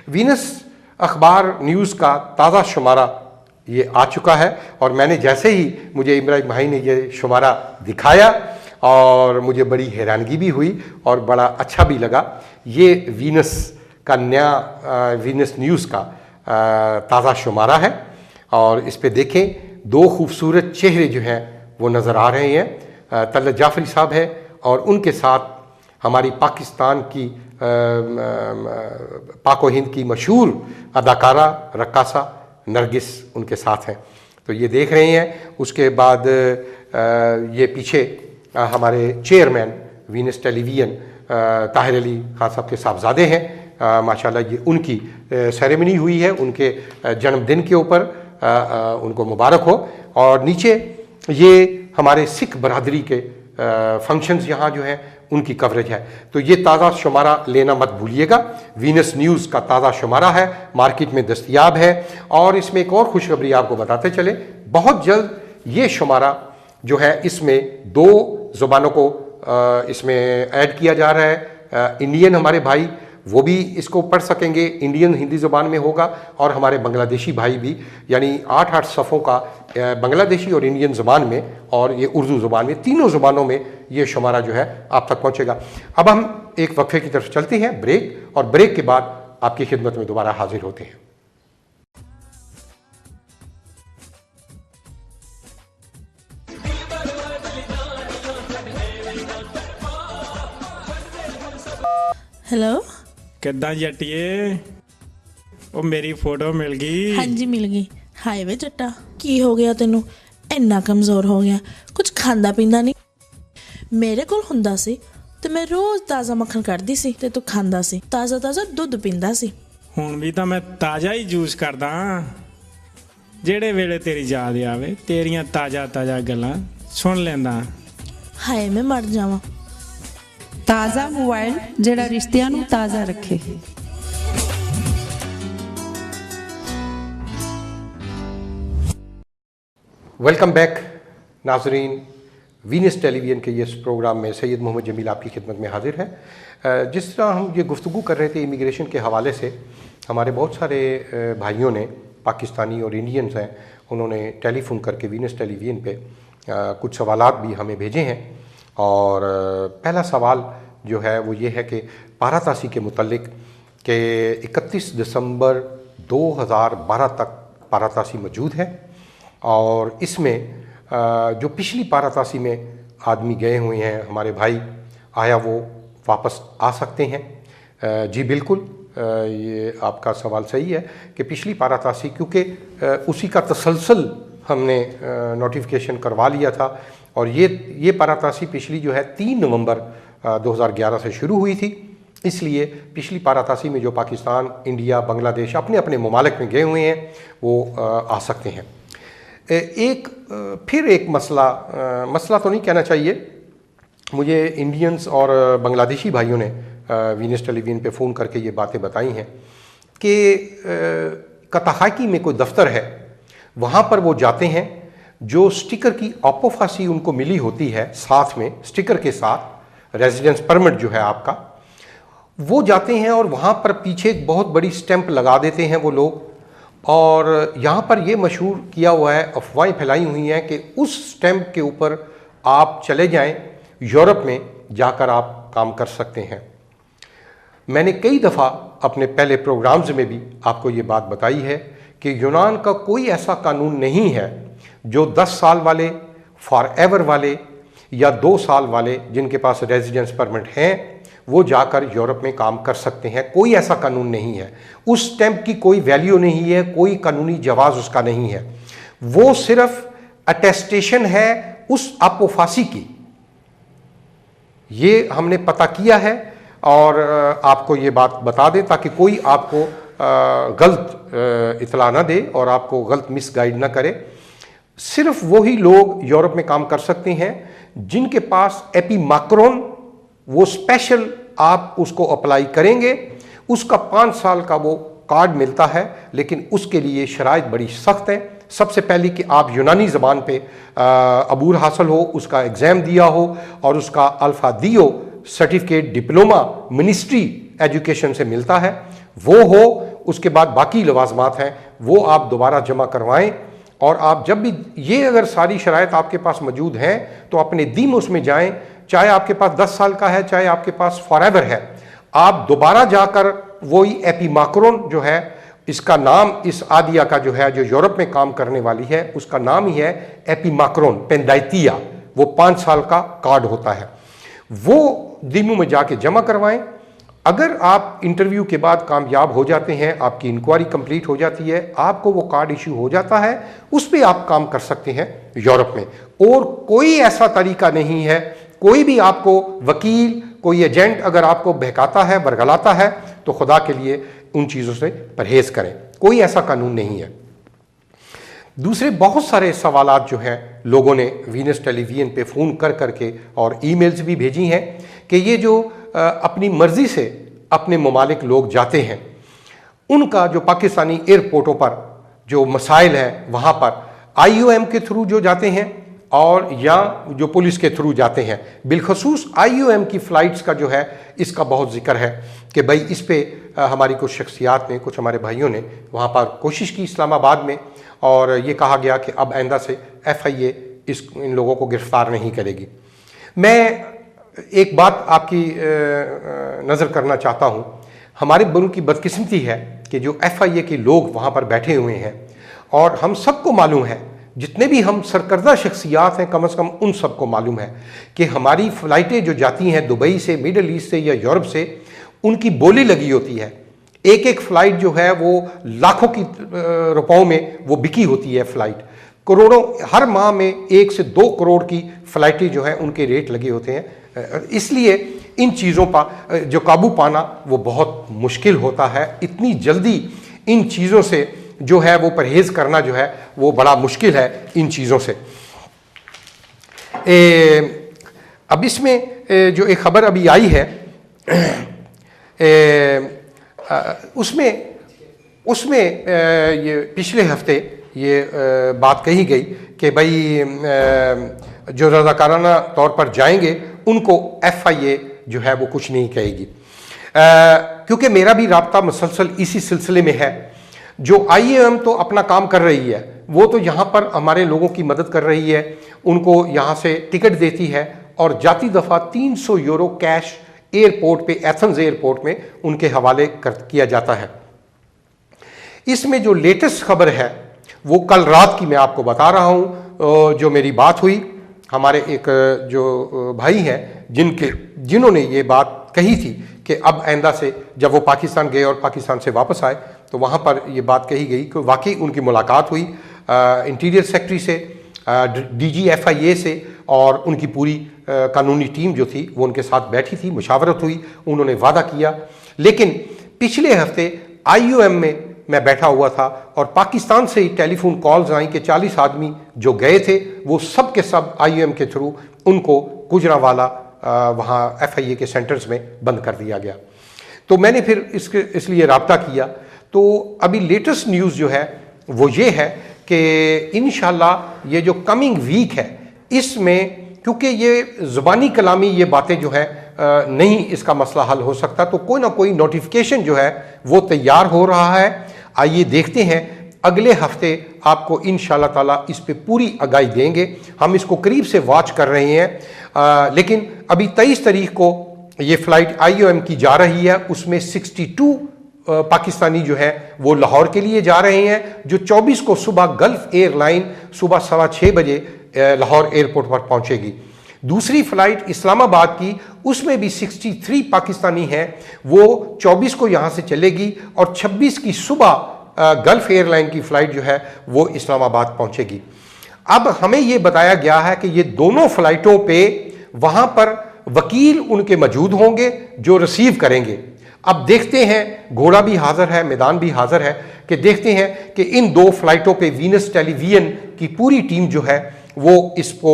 वीनस अखबार न्यूज़ का ताज़ा शुमारा ये आ चुका है और मैंने जैसे ही मुझे इमरान भाई ने ये शुमारा दिखाया और मुझे बड़ी हैरानगी भी हुई और बड़ा अच्छा भी लगा। ये वीनस का नया वीनस न्यूज़ का ताज़ा शुमारा है और इस पे देखें दो खूबसूरत चेहरे जो हैं वो नज़र आ रहे हैं। तलत जाफरी साहब है और उनके साथ हमारी पाकिस्तान की पाक व हिंद की मशहूर अदाकारा रक्कासा नरगिस उनके साथ हैं। तो ये देख रहे हैं। उसके बाद ये पीछे हमारे चेयरमैन वीनस टेलीविजन ताहिर अली खान साहब के साहबजादे हैं। माशाल्लाह ये उनकी सेरेमनी हुई है उनके जन्मदिन के ऊपर, उनको मुबारक हो। और नीचे ये हमारे सिख बरादरी के फंक्शंस यहाँ जो हैं उनकी कवरेज है। तो ये ताज़ा शुमारा लेना मत भूलिएगा। वीनस न्यूज़ का ताज़ा शुमारा है, मार्केट में दस्तयाब है। और इसमें एक और खुशखबरी आपको बताते चले, बहुत जल्द ये शुमारा जो है इसमें 2 ज़ुबानों को इसमें ऐड किया जा रहा है। इंडियन हमारे भाई वो भी इसको पढ़ सकेंगे, इंडियन हिंदी ज़ुबान में होगा, और हमारे बांग्लादेशी भाई भी, यानी 8-8 सफ़ों का बांग्लादेशी और इंडियन ज़ुबान में और ये उर्दू ज़ुबान में, तीनों ज़ुबानों में ये शुमारा जो है आप तक पहुँचेगा। अब हम एक वक्फे की तरफ चलते हैं, ब्रेक, और ब्रेक के बाद आपकी खिदमत में दोबारा हाजिर होते हैं। हेलो, ਕਿੱਦਾਂ ਜੱਟੀਏ? ਉਹ ਮੇਰੀ ਫੋਟੋ ਮਿਲ ਗਈ। ਹਾਂਜੀ ਮਿਲ ਗਈ। ਹਾਏ ਵੇ ਜੱਟਾ, ਕੀ ਹੋ ਗਿਆ ਤੈਨੂੰ? ਇੰਨਾ ਕਮਜ਼ੋਰ ਹੋ ਗਿਆ, ਕੁਝ ਖਾਂਦਾ ਪੀਂਦਾ ਨਹੀਂ। ਮੇਰੇ ਕੋਲ ਹੁੰਦਾ ਸੀ ਤੇ ਮੈਂ ਰੋਜ਼ ਤਾਜ਼ਾ ਮੱਖਣ ਕੱਢਦੀ ਸੀ ਤੇ ਤੂੰ ਖਾਂਦਾ ਸੀ, ਤਾਜ਼ਾ ਤਾਜ਼ਾ ਦੁੱਧ ਪੀਂਦਾ ਸੀ। ਹੁਣ ਵੀ ਤਾਂ ਮੈਂ ਤਾਜ਼ਾ ਹੀ ਜੂਸ ਕਰਦਾ, ਜਿਹੜੇ ਵੇਲੇ ਤੇਰੀ ਯਾਦ ਆਵੇ ਤੇਰੀਆਂ ਤਾਜ਼ਾ ਤਾਜ਼ਾ ਗੱਲਾਂ ਸੁਣ ਲੈਂਦਾ। ਹਾਏ ਮੈਂ ਮਰ ਜਾਵਾਂ। ਤਾਜ਼ਾ ਮੋਬਾਈਲ ਜਿਹੜਾ ਰਿਸ਼ਤਿਆਂ ਨੂੰ ਤਾਜ਼ਾ ਰੱਖੇ। वेलकम बैक नाजरीन। वीनस टेलीविज़न के ये इस प्रोग्राम में सैयद मोहम्मद जमील आपकी खिदमत में हाजिर है। जिस तरह हम ये गुफ्तगू कर रहे थे इमिग्रेशन के हवाले से, हमारे बहुत सारे भाइयों ने, पाकिस्तानी और इंडियंस हैं, उन्होंने टेलीफोन करके वीनस टेलीविज़न पे कुछ सवालात भी हमें भेजे हैं। और पहला सवाल जो है वो ये है कि पारातासी के मुतल्लिक कि 31 दिसंबर 2012 तक पारातासी मौजूद है, और इसमें जो पिछली पारातासी में आदमी गए हुए हैं हमारे भाई, आया वो वापस आ सकते हैं? जी बिल्कुल, ये आपका सवाल सही है कि पिछली पारातासी, क्योंकि उसी का तसलसल हमने नोटिफिकेशन करवा लिया था, और ये पारातासी पिछली जो है 3 नवंबर 2011 से शुरू हुई थी। इसलिए पिछली पारातासी में जो पाकिस्तान, इंडिया, बांग्लादेश अपने अपने ममालिक में गए हुए हैं वो आ सकते हैं। फिर एक मसला तो नहीं कहना चाहिए, मुझे इंडियंस और बांग्लादेशी भाइयों ने वीनस टेलीविज़न पे फ़ोन करके ये बातें बताई हैं कि कताहाकी में कोई दफ्तर है, वहाँ पर वो जाते हैं, जो स्टिकर की ऑपोफासी उनको मिली होती है साथ में, स्टिकर के साथ रेजिडेंस परमिट जो है आपका, वो जाते हैं और वहाँ पर पीछे एक बहुत बड़ी स्टैंप लगा देते हैं वो लोग। और यहाँ पर ये मशहूर किया हुआ है, अफवाहें फैलाई हुई हैं कि उस स्टैंप के ऊपर आप चले जाएं, यूरोप में जाकर आप काम कर सकते हैं। मैंने कई दफ़ा अपने पहले प्रोग्राम्स में भी आपको ये बात बताई है कि यूनान का कोई ऐसा कानून नहीं है जो 10 साल वाले, फॉर एवर वाले या 2 साल वाले जिनके पास रेजिडेंस परमिट हैं वो जाकर यूरोप में काम कर सकते हैं। कोई ऐसा कानून नहीं है। उस स्टैंप की कोई वैल्यू नहीं है, कोई कानूनी जवाज़ उसका नहीं है। वो सिर्फ अटेस्टेशन है उस अपोफासी की। ये हमने पता किया है और आपको ये बात बता दें ताकि कोई आपको गलत इतला ना दे और आपको गलत मिसगाइड ना करे। सिर्फ वही लोग यूरोप में काम कर सकते हैं जिनके पास एपीमाक्रोन, वो स्पेशल आप उसको अप्लाई करेंगे, उसका 5 साल का वो कार्ड मिलता है, लेकिन उसके लिए शराइत बड़ी सख्त है। सबसे पहले कि आप यूनानी ज़बान पे अबूर हासिल हो, उसका एग्ज़ाम दिया हो और उसका अल्फ़ा दियो सर्टिफिकेट डिप्लोमा मिनिस्ट्री एजुकेशन से मिलता है, वो हो। उसके बाद बाकी लवाजमात हैं वो आप दोबारा जमा करवाएं। और आप जब भी ये अगर सारी शराइत आपके पास मौजूद हैं तो अपने दीम उसमें जाएं, चाहे आपके पास 10 साल का है, चाहे आपके पास फॉरएवर है, आप दोबारा जाकर वही एपीमाक्रोन जो है इसका नाम इस आदिया का जो है, जो यूरोप में काम करने वाली है, उसका नाम ही है एपिमाक्रोन पेंडाइटिया। वो 5 साल का कार्ड होता है, वो दीमू में जाके जमा करवाएं। अगर आप इंटरव्यू के बाद कामयाब हो जाते हैं, आपकी इंक्वायरी कंप्लीट हो जाती है, आपको वो कार्ड इश्यू हो जाता है, उस पर आप काम कर सकते हैं यूरोप में। और कोई ऐसा तरीका नहीं है, कोई भी आपको वकील, कोई एजेंट अगर आपको बहकाता है, बरगलाता है, तो खुदा के लिए उन चीज़ों से परहेज करें। कोई ऐसा कानून नहीं है। दूसरे बहुत सारे सवालात जो हैं लोगों ने वीनस टेलीविजन पे फ़ोन कर करके और ईमेल्स भी भेजी हैं कि ये जो अपनी मर्ज़ी से अपने ममालिक लोग जाते हैं, उनका जो पाकिस्तानी एयरपोर्टों पर जो मसाइल हैं, वहाँ पर IOM के थ्रू जो जाते हैं और या जो पुलिस के थ्रू जाते हैं, बिलखसूस IOM की फ़्लाइट्स का जो है, इसका बहुत जिक्र है कि भाई इस पे हमारी कुछ शख्सियात ने, कुछ हमारे भाइयों ने वहाँ पर कोशिश की इस्लामाबाद में, और ये कहा गया कि अब आइंदा से FIA इन लोगों को गिरफ्तार नहीं करेगी। मैं एक बात आपकी नज़र करना चाहता हूँ। हमारे मुल्क की बदकिस्मती है कि जो FIA के लोग वहाँ पर बैठे हुए हैं, और हम सबको मालूम है, जितने भी हम सरकर्दा शख्सियात हैं, कम से कम उन सबको मालूम है कि हमारी फ़्लाइटें जो जाती हैं दुबई से, मिडल ईस्ट से या यूरोप से, उनकी बोली लगी होती है। एक एक फ़्लाइट जो है वो लाखों की रुपयों में वो बिकी होती है फ़्लाइट। करोड़ों, हर माह में 1 से 2 करोड़ की फ़्लाइटें जो हैं उनके रेट लगे होते हैं। इसलिए इन चीज़ों पर जो काबू पाना वो बहुत मुश्किल होता है। इतनी जल्दी इन चीज़ों से जो है वो परहेज़ करना जो है वो बड़ा मुश्किल है इन चीज़ों से। अब इसमें जो एक ख़बर अभी आई है, उसमें ये पिछले हफ्ते ये बात कही गई कि भाई जो रज़ाकाराना तौर पर जाएंगे उनको FIA जो है वो कुछ नहीं कहेगी। क्योंकि मेरा भी राब्ता मुसलसल इसी सिलसिले में है। जो IOM तो अपना काम कर रही है, वो तो यहाँ पर हमारे लोगों की मदद कर रही है, उनको यहाँ से टिकट देती है और जाती दफ़ा 300 यूरो कैश एयरपोर्ट पे, एथेंस एयरपोर्ट में उनके हवाले किया जाता है। इसमें जो लेटेस्ट खबर है वो कल रात की मैं आपको बता रहा हूँ। जो मेरी बात हुई, हमारे एक जो भाई हैं जिन्होंने ये बात कही थी कि अब आइंदा से जब वो पाकिस्तान गए और पाकिस्तान से वापस आए तो वहाँ पर ये बात कही गई कि वाकई उनकी मुलाकात हुई इंटीरियर सेक्रेटरी से, DG FIA से, और उनकी पूरी कानूनी टीम जो थी वो उनके साथ बैठी थी, मुशावरत हुई, उन्होंने वादा किया। लेकिन पिछले हफ्ते IOM में मैं बैठा हुआ था और पाकिस्तान से ही टेलीफोन कॉल्स आई कि 40 आदमी जो गए थे वो सब के सब IOM के थ्रू उनको गुजरांवाला वहाँ FIA के सेंटर्स में बंद कर दिया गया। तो मैंने फिर इसलिए रब्ता किया। तो अभी लेटेस्ट न्यूज़ जो है वो ये है कि इंशाल्लाह ये जो कमिंग वीक है इसमें, क्योंकि ये ज़ुबानी कलामी ये बातें जो है नहीं इसका मसला हल हो सकता, तो कोई ना कोई नोटिफिकेशन जो है वो तैयार हो रहा है। आइए देखते हैं, अगले हफ्ते आपको इंशाल्लाह ताला इस पे पूरी आगाही देंगे। हम इसको करीब से वॉच कर रहे हैं। लेकिन अभी 23 तारीख को ये फ़्लाइट IOM की जा रही है, उसमें 62 पाकिस्तानी जो है वो लाहौर के लिए जा रहे हैं, जो 24 को सुबह गल्फ एयरलाइन सुबह 6:15 बजे लाहौर एयरपोर्ट पर पहुंचेगी। दूसरी फ़्लाइट इस्लामाबाद की, उसमें भी 63 पाकिस्तानी हैं, वो 24 को यहाँ से चलेगी और 26 की सुबह गल्फ एयरलाइन की फ़्लाइट जो है वो इस्लामाबाद पहुँचेगी। अब हमें ये बताया गया है कि ये दोनों फ़्लाइटों पे वहाँ पर वकील उनके मौजूद होंगे जो रिसीव करेंगे। अब देखते हैं, घोड़ा भी हाजिर है, मैदान भी हाजिर है, कि देखते हैं कि इन 2 फ़्लाइटों पे वीनस टेलीविजन की पूरी टीम जो है वो इसको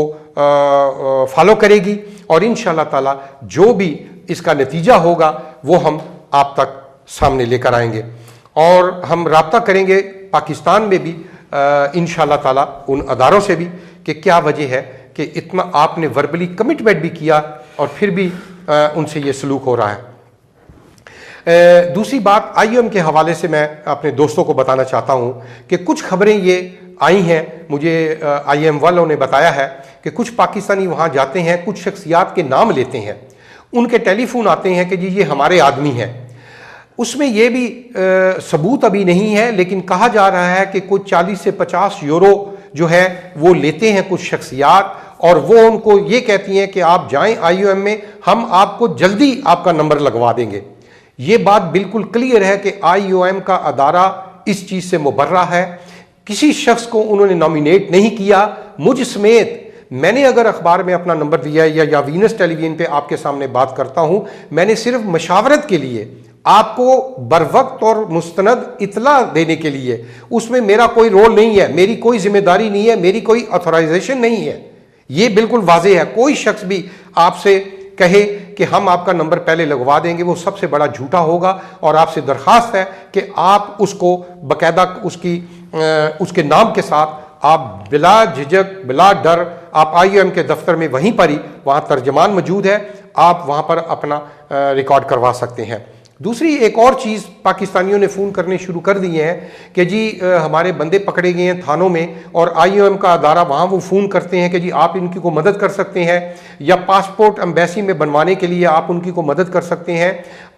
फॉलो करेगी और इंशाल्लाह ताला जो भी इसका नतीजा होगा वो हम आप तक सामने लेकर आएंगे। और हम राब्ता करेंगे पाकिस्तान में भी इंशाल्लाह ताला उन अदारों से भी कि क्या वजह है कि इतना आपने वर्बली कमिटमेंट भी किया और फिर भी उनसे ये सलूक हो रहा है। दूसरी बात IOM के हवाले से मैं अपने दोस्तों को बताना चाहता हूँ कि कुछ खबरें ये आई हैं, मुझे IOM वालों ने बताया है कि कुछ पाकिस्तानी वहाँ जाते हैं, कुछ शख्सियात के नाम लेते हैं, उनके टेलीफोन आते हैं कि जी ये हमारे आदमी हैं। उसमें ये भी सबूत अभी नहीं है, लेकिन कहा जा रहा है कि कुछ 40 से 50 यूरो जो है वो लेते हैं कुछ शख्सियात, और वो उनको ये कहती हैं कि आप जाएं IOM में, हम आपको जल्दी आपका नंबर लगवा देंगे। ये बात बिल्कुल क्लियर है कि IOM का अदारा इस चीज़ से मुबर्रा है। किसी शख्स को उन्होंने नॉमिनेट नहीं किया, मुझ समेत। मैंने अगर अखबार में अपना नंबर दिया है या वीनस टेलीविजन पे आपके सामने बात करता हूं, मैंने सिर्फ मशावरत के लिए, आपको बरवक्त और मुस्तनद इतला देने के लिए, उसमें मेरा कोई रोल नहीं है, मेरी कोई जिम्मेदारी नहीं है, मेरी कोई ऑथराइजेशन नहीं है। ये बिल्कुल वाज़ेह है। कोई शख्स भी आपसे कहे कि हम आपका नंबर पहले लगवा देंगे, वो सबसे बड़ा झूठा होगा। और आपसे दरख्वास्त है कि आप उसको बाकायदा उसके नाम के साथ आप बिला झिझक बिला डर आप IOM के दफ्तर में वहीं पर ही, वहाँ तर्जमान मौजूद है, आप वहाँ पर अपना रिकॉर्ड करवा सकते हैं। दूसरी एक और चीज़, पाकिस्तानियों ने फ़ोन करने शुरू कर दिए हैं कि जी हमारे बंदे पकड़े गए हैं थानों में, और IOM का अदारा वहाँ वो फ़ोन करते हैं कि जी आप इनकी को मदद कर सकते हैं, या पासपोर्ट एम्बेसी में बनवाने के लिए आप उनकी को मदद कर सकते हैं।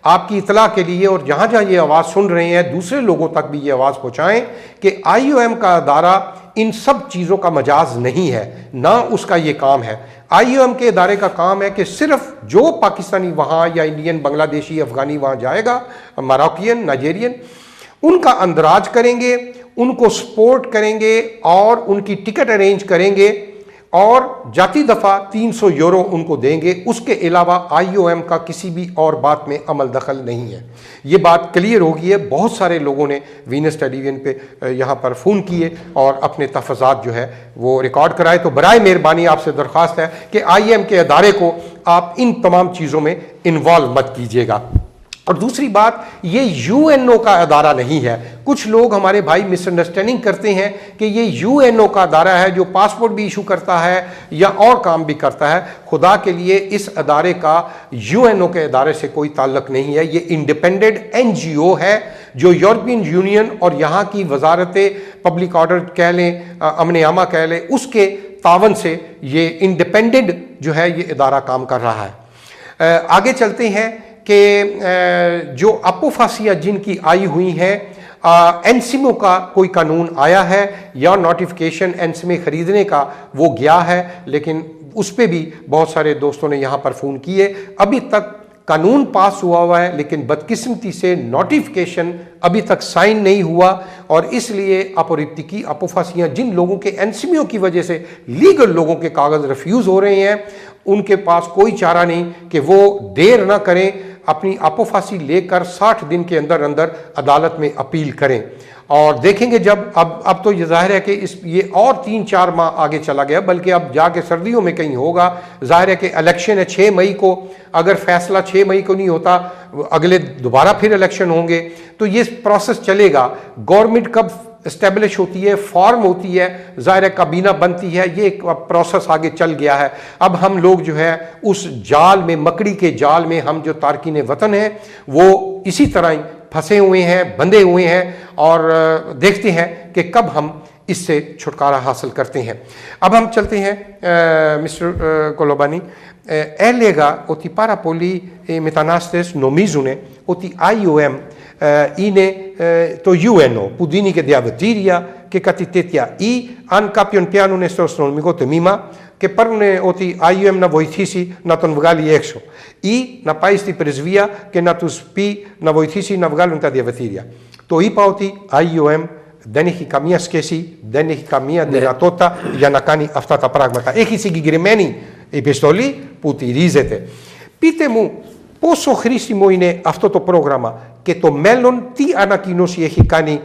आपकी इतला के लिए, और जहाँ जहाँ ये आवाज़ सुन रहे हैं दूसरे लोगों तक भी ये आवाज़ पहुँचाएँ कि IOM का अदारा इन सब चीज़ों का मजाज नहीं है, ना उसका ये काम है। IOM के इदारे का काम है कि सिर्फ जो पाकिस्तानी वहाँ, या इंडियन, बांग्लादेशी, अफगानी वहाँ जाएगा, मोरक्कियन, नाइजेरियन, उनका अंदराज करेंगे, उनको सपोर्ट करेंगे और उनकी टिकट अरेंज करेंगे, और जाती दफ़ा 300 यूरो उनको देंगे। उसके अलावा IOM का किसी भी और बात में अमल दखल नहीं है। ये बात क्लियर हो गई है। बहुत सारे लोगों ने वीनस टेलीविजन पे यहाँ पर फ़ोन किए और अपने तफज़ात जो है वो रिकॉर्ड कराए। तो बराए मेहरबानी आपसे दरख्वास्त है कि IOM के अदारे को आप इन तमाम चीज़ों में इन्वॉल्व मत कीजिएगा। और दूसरी बात, ये UNO का अदारा नहीं है। कुछ लोग हमारे भाई मिसअंडरस्टैंडिंग करते हैं कि ये UNO का अदारा है जो पासपोर्ट भी इशू करता है या और काम भी करता है। खुदा के लिए, इस अदारे का UNO के अदारे से कोई ताल्लुक नहीं है। ये इंडिपेंडेंट NGO है जो यूरोपियन यूनियन और यहाँ की वजारत पब्लिक ऑर्डर कह लें, अमन आमा कह लें, उसके तावन से ये इंडिपेंडेंट जो है ये अदारा काम कर रहा है। आगे चलते हैं कि जो अपोफासियाँ जिनकी आई हुई हैं, एनसिमो का कोई कानून आया है या नोटिफिकेशन एनसिमे ख़रीदने का वो गया है, लेकिन उस पर भी बहुत सारे दोस्तों ने यहाँ पर फ़ोन किए। अभी तक कानून पास हुआ है, लेकिन बदकिस्मती से नोटिफिकेशन अभी तक साइन नहीं हुआ, और इसलिए अपरिप्तिकी अपोफासियाँ जिन लोगों के एनसिमियों की वजह से लीगल लोगों के कागज़ रिफ्यूज़ हो रहे हैं, उनके पास कोई चारा नहीं कि वो देर ना करें, अपनी अपोफासी लेकर 60 दिन के अंदर अंदर अदालत में अपील करें। और देखेंगे जब अब तो ये जाहिर है कि ये और 3-4 माह आगे चला गया, बल्कि अब जाके सर्दियों में कहीं होगा। जाहिर है कि इलेक्शन है 6 मई को, अगर फैसला 6 मई को नहीं होता, अगले दोबारा फिर इलेक्शन होंगे, तो ये प्रोसेस चलेगा। गवर्नमेंट कब इस्टेब्लिश होती है, फॉर्म होती है, ज़ाहिर है काबीना बनती है, ये एक प्रोसेस आगे चल गया है। अब हम लोग जो है उस जाल में, मकड़ी के जाल में, हम जो तारकीन वतन हैं वो इसी तरह ही फंसे हुए हैं, बंधे हुए हैं, और देखते हैं कि कब हम इससे छुटकारा हासिल करते हैं। अब हम चलते हैं मिस्टर Kolobani. Έλεγα ότι πάρα πολλοί μετανάστες νομίζουν ότι IOM είναι το UNO που δίνει και διαβατήρια και κάτι τέτοια, ή αν κάποιον πιάνουν στο αστυνομικό τμήμα και πάρουν ότι IOM να βοηθήσει να τον βγάλει έξω, ή να πάει στη πρεσβεία και να τους πει να βοηθήσει να βγάλουν τα διαβατήρια. Το είπα ότι IOM δεν έχει καμία σχέση, δεν έχει καμία δυνατότητα για να κάνει αυτά τα πράγματα. Έχει συγκεκριμένη επιστολή που τηρίζεται. Πείτε μου πόσο χρήσιμο είναι αυτό το πρόγραμμα και το μέλλον, τι ανακοίνωση έχει κάνει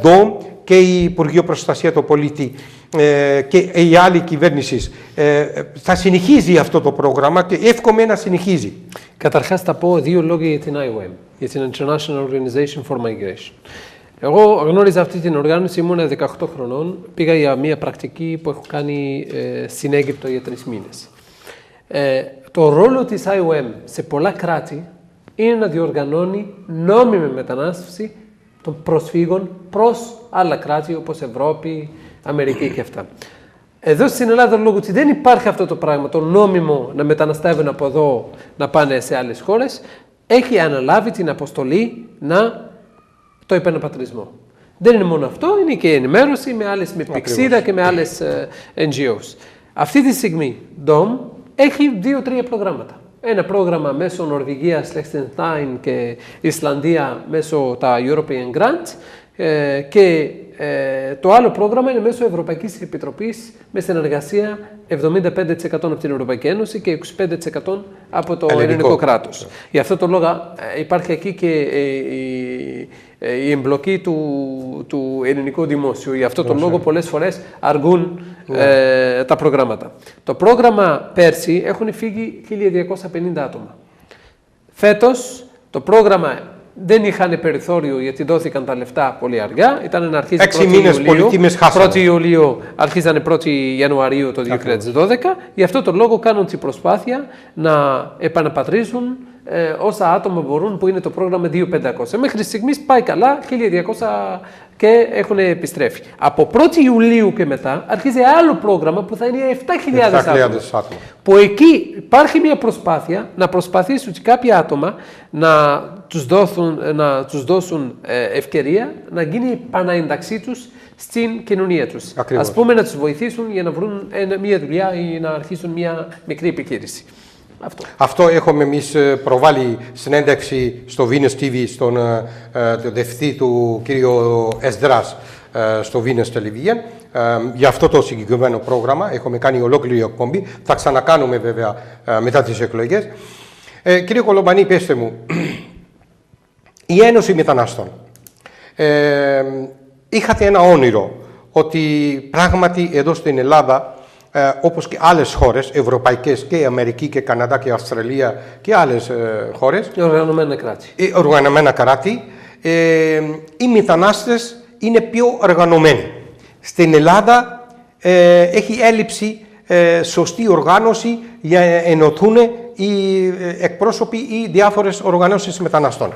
ΔΟΜ και η Υπουργείο Προστασία του Πολίτη και η άλλη κυβέρνηση. Θα συνεχίζει αυτό το πρόγραμμα και εύχομαι να συνεχίζει. Καταρχάς θα πω 2 λόγια για την IOM, για την International Organization for Migration. Εγώ γνώριζα αυτή την οργάνωση, ήμουν 18 χρονών, πήγα για μια πρακτική που έχω κάνει στην Αίγυπτο για 3 μήνες. Το ρόλο της IOM σε πολλά κράτη είναι να διοργανώνει νόμιμη μετανάστευση των προσφύγων προς άλλα κράτη όπως Ευρώπη, Αμερική και αυτά. Εδώ στην Ελλάδα, λόγω ότι δεν υπάρχει αυτό το πράγμα, το νόμιμο να μεταναστεύουν από εδώ να πάνε σε άλλες χώρες, έχει αναλάβει την αποστολή το επαναπατρισμό. Δεν είναι μόνο αυτό, είναι και η ενημέρωση με πηξίδα και με άλλες NGOs. Αυτή τη στιγμή, DOM έχει 2-3 προγράμματα. Ένα πρόγραμμα μέσω Νορβηγίας, Λεχτενστάιν και Ισλανδία μέσω τα European Grants και το άλλο πρόγραμμα είναι μέσω Ευρωπαϊκής Επιτροπής με συνεργασία 75% από την Ευρωπαϊκή Ένωση και 25% από το ελληνικό κράτος. Γι' αυτό το λόγο υπάρχει εκεί και η εμπλοκή του ελληνικού δημόσιου. Γι' αυτό το λόγο πολλές φορές αργούν τα προγράμματα. Το πρόγραμμα πέρσι έχουν φύγει 1.250 άτομα. Φέτος το πρόγραμμα δεν είχαν περιθώριο γιατί δόθηκαν τα λεφτά πολύ αργά. Ήταν να αρχίσει 6 μήνες πολυτήμες χάσανε. 1η Ιουλίου, αρχίζανε 1η Ιανουαρίου το 2012. Γι' αυτό το λόγο κάνουν την προσπάθεια να επαναπατρίζουν όσα άτομα μπορούν, που είναι το πρόγραμμα 2.500. Μέχρι στιγμής πάει καλά, 1.200 και έχουν επιστρέφει. Από 1η Ιουλίου και μετά αρχίζει άλλο πρόγραμμα που θα είναι 7.000 άτομα. Που εκεί υπάρχει μια προσπάθεια να προσπαθήσουν κάποια άτομα να τους δώσουν ευκαιρία να γίνει η επαναένταξή τους στην κοινωνία τους. Ακριβώς. Ας πούμε να τους βοηθήσουν για να βρουν μια δουλειά ή να αρχίσουν μια μικρή επιχείρηση. Αυτό έχουμε εμείς προβάλει συνέντευξη στο Venus TV, στον διευθυντή του κ. Εσδράς στο Venus Television. Για αυτό το συγκεκριμένο πρόγραμμα έχουμε κάνει ολόκληρη εκπομπή. Θα ξανακάνουμε βέβαια μετά τις εκλογές. Κύριε Κολομπανή, πέστε μου, η Ένωση Μεταναστών, είχατε ένα όνειρο ότι πράγματι εδώ στην Ελλάδα, όπως και άλλες χώρες ευρωπαϊκές και Αμερική και Καναδά και Αυστραλία και άλλες χώρες, οργανωμένα κράτη, οι μετανάστες είναι πιο οργανωμένοι. Στην Ελλάδα έχει έλλειψη σωστή οργάνωση για να ενωθούν οι εκπρόσωποι ή διάφορες οργανώσεις μεταναστών.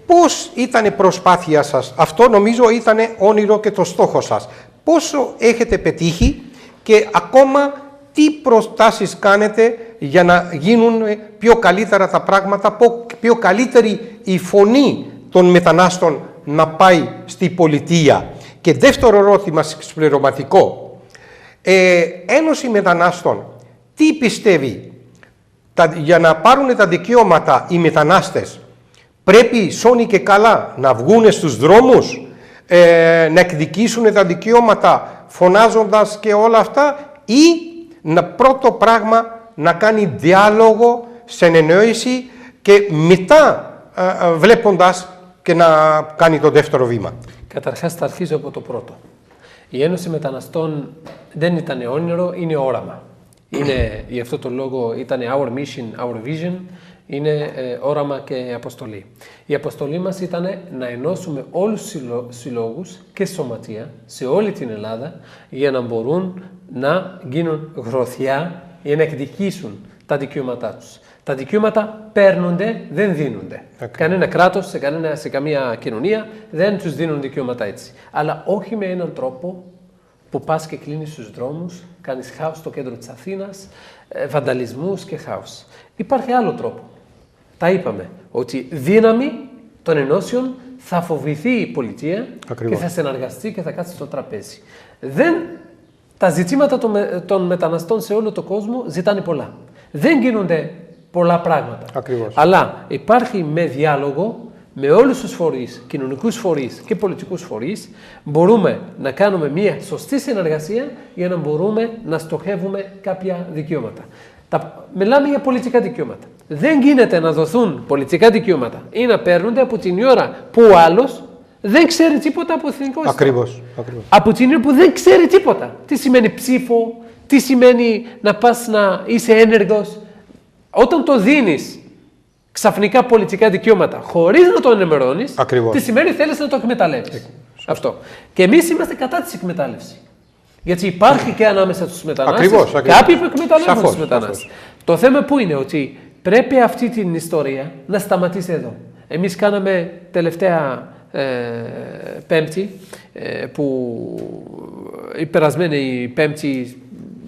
Πώς ήταν η προσπάθεια σας? Αυτό νομίζω ήταν όνειρο και το στόχο σας. Πόσο έχετε πετύχει και ακόμα τι προτάσεις κάνετε για να γίνουν πιο καλύτερα τα πράγματα, πιο καλύτερη η φωνή των μετανάστων να πάει στη πολιτεία? Και δεύτερο ερώτημα συμπληρωματικό. Ένωση Μετανάστων, τι πιστεύει για να πάρουν τα δικαιώματα οι μετανάστες? Πρέπει σώνει και καλά να βγουν στους δρόμους, να εκδικήσουν τα δικαιώματα φωνάζοντας και όλα αυτά, ή πρώτο πράγμα να κάνει διάλογο, συνεννόηση και μετά βλέποντας και να κάνει το δεύτερο βήμα? Καταρχάς θα αρχίσω από το πρώτο. Η Ένωση Μεταναστών δεν ήταν όνειρο, είναι όραμα. Γι' αυτό το λόγο ήταν our mission, our vision, είναι όραμα και αποστολή. Η αποστολή μας ήταν να ενώσουμε όλους τους συλλόγους και σωματεία σε όλη την Ελλάδα για να μπορούν να γίνουν γροθιά για να εκδικήσουν τα δικαιώματά τους. Τα δικαιώματα παίρνονται, δεν δίνονται. Κανένα κράτος, σε καμία κοινωνία δεν τους δίνουν δικαιώματα έτσι. Αλλά όχι με έναν τρόπο που πας και κλείνεις στους δρόμους, κάνεις χάος στο κέντρο της Αθήνας, βανταλισμούς και χάος. Υπάρχει άλλο τρόπο. Τα είπαμε, ότι δύναμη των ενώσεων θα φοβηθεί η πολιτεία και θα συνεργαστεί και θα κάτσει στο τραπέζι. Τα ζητήματα των μεταναστών σε όλο τον κόσμο ζητάνε πολλά. Δεν γίνονται πολλά πράγματα. Αλλά υπάρχει με διάλογο με όλους τους φορείς, κοινωνικούς φορείς και πολιτικούς φορείς, μπορούμε να κάνουμε μια σωστή συνεργασία για να μπορούμε να στοχεύουμε κάποια δικαιώματα. Μιλάμε για πολιτικά δικαιώματα. Δεν γίνεται να δοθούν πολιτικά δικαιώματα ή να παίρνονται από την ώρα που ο άλλος δεν ξέρει τίποτα από εθνικό ιστορικό. Ακριβώς. Από την ώρα που δεν ξέρει τίποτα. Τι σημαίνει ψήφο, τι σημαίνει να πας να είσαι ένεργος. Όταν το δίνεις ξαφνικά πολιτικά δικαιώματα χωρίς να το ενημερώνεις, τι σημαίνει θέλεις να το εκμεταλλεύσεις. Αυτό. Και εμείς είμαστε κατά της εκμετάλλευσης. Γιατί υπάρχει και ανάμεσα στους μετανάστες κάποιοι που εκμεταλλεύουν τους μετανάστες. Το θέμα που είναι ότι πρέπει αυτή την ιστορία να σταματήσει εδώ. Εμείς κάναμε τελευταία Πέμπτη, η περασμένη Πέμπτη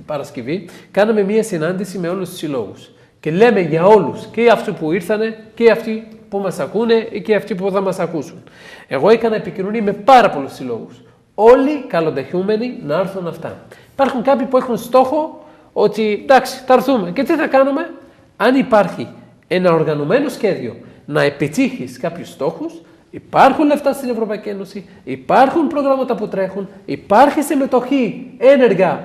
Παρασκευή, κάναμε μία συνάντηση με όλους τους συλλόγους. Και λέμε για όλους, και αυτοί που ήρθανε και αυτοί που μας ακούνε και αυτοί που θα μας ακούσουν. Εγώ έκανα επικοινωνία με πάρα πολλούς συλλόγους. Όλοι καλοδεχούμενοι να έρθουν αυτά. Υπάρχουν κάποιοι που έχουν στόχο ότι εντάξει, θα έρθουμε. Και τι θα κάνουμε? Αν υπάρχει ένα οργανωμένο σχέδιο να επιτύχεις κάποιους στόχους, υπάρχουν λεφτά στην Ευρωπαϊκή Ένωση, υπάρχουν προγράμματα που τρέχουν, υπάρχει συμμετοχή ένεργα.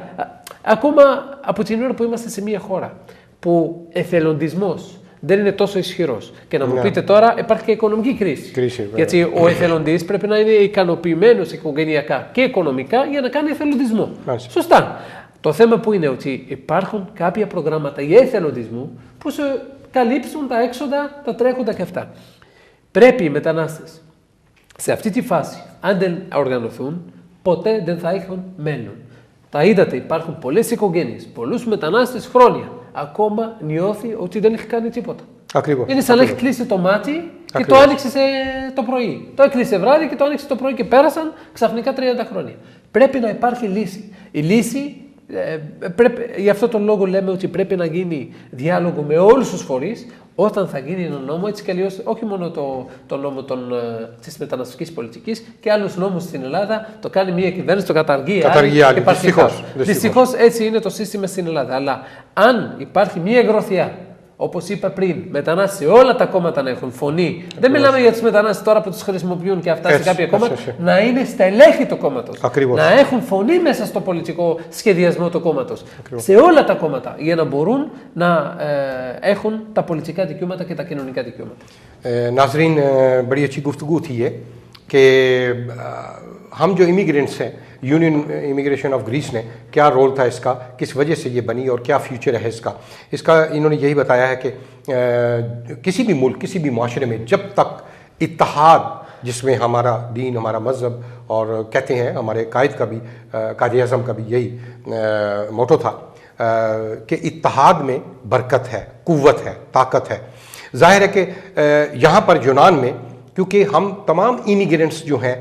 Ακόμα από την ώρα που είμαστε σε μια χώρα που εθελοντισμός δεν είναι τόσο ισχυρός. Και να μου πείτε τώρα, υπάρχει και οικονομική κρίση. Γιατί ο εθελοντής πρέπει να είναι ικανοποιημένος οικογενειακά και οικονομικά για να κάνει εθελοντισμό. Σωστά. Το θέμα που είναι ότι υπάρχουν κάποια προγράμματα για εθελοντισμό που σε καλύψουν τα έξοδα, τα τρέχοντα και αυτά. Πρέπει οι μετανάστες σε αυτή τη φάση, αν δεν οργανωθούν, ποτέ δεν θα έχουν μέλλον. Τα είδατε, υπάρχουν πολλές οικογένειες, πολλούς μετανάστες χρόνια. Ακόμα νιώθει ότι δεν έχει κάνει τίποτα. Ακριβώς. Είναι σαν να έχει κλείσει το μάτι και το άνοιξε το πρωί. Το έκλεισε βράδυ και το άνοιξε το πρωί και πέρασαν ξαφνικά 30 χρόνια. Πρέπει να υπάρχει λύση. Η λύση, γι' αυτό τον λόγο λέμε ότι πρέπει να γίνει διάλογο με όλους τους φορείς. Όταν θα γίνει ένα νόμο, έτσι κι αλλιώς, όχι μόνο το νόμο της μεταναστευτικής πολιτικής και άλλους νόμους στην Ελλάδα, το κάνει μια κυβέρνηση, το καταργεί άλλη. Δυστυχώς έτσι είναι το σύστημα στην Ελλάδα. Αλλά αν υπάρχει μια γροθιά, όπως είπα πριν, μετανάστες σε όλα τα κόμματα να έχουν φωνή, δεν μιλάμε για τους μετανάστες τώρα που τους χρησιμοποιούν και αυτά σε κάποια κόμματα, να είναι στελέχη του κόμματος. Να έχουν φωνή μέσα στο πολιτικό σχεδιασμό του κόμματος. Σε όλα τα κόμματα, για να μπορούν να έχουν τα πολιτικά δικαιώματα και τα κοινωνικά δικαιώματα. नाज़रीन, बड़ी अच्छी गुफ्तगू थी ये कि हम जो इमिग्रेंट्स हैं, यूनियन इमिग्रेशन ऑफ ग्रीस ने क्या रोल था इसका, किस वजह से ये बनी और क्या फ्यूचर है इसका इन्होंने यही बताया है कि किसी भी मुल्क, किसी भी माशरे में जब तक इत्तेहाद, जिसमें हमारा दीन, हमारा मज़हब और कहते हैं हमारे कायद आज़म का भी यही मोटो था कि इत्तेहाद में बरकत है, कुव्वत है, ताकत है। ज़ाहिर है कि यहाँ पर यूनान में, क्योंकि हम तमाम इमिग्रेंट्स जो हैं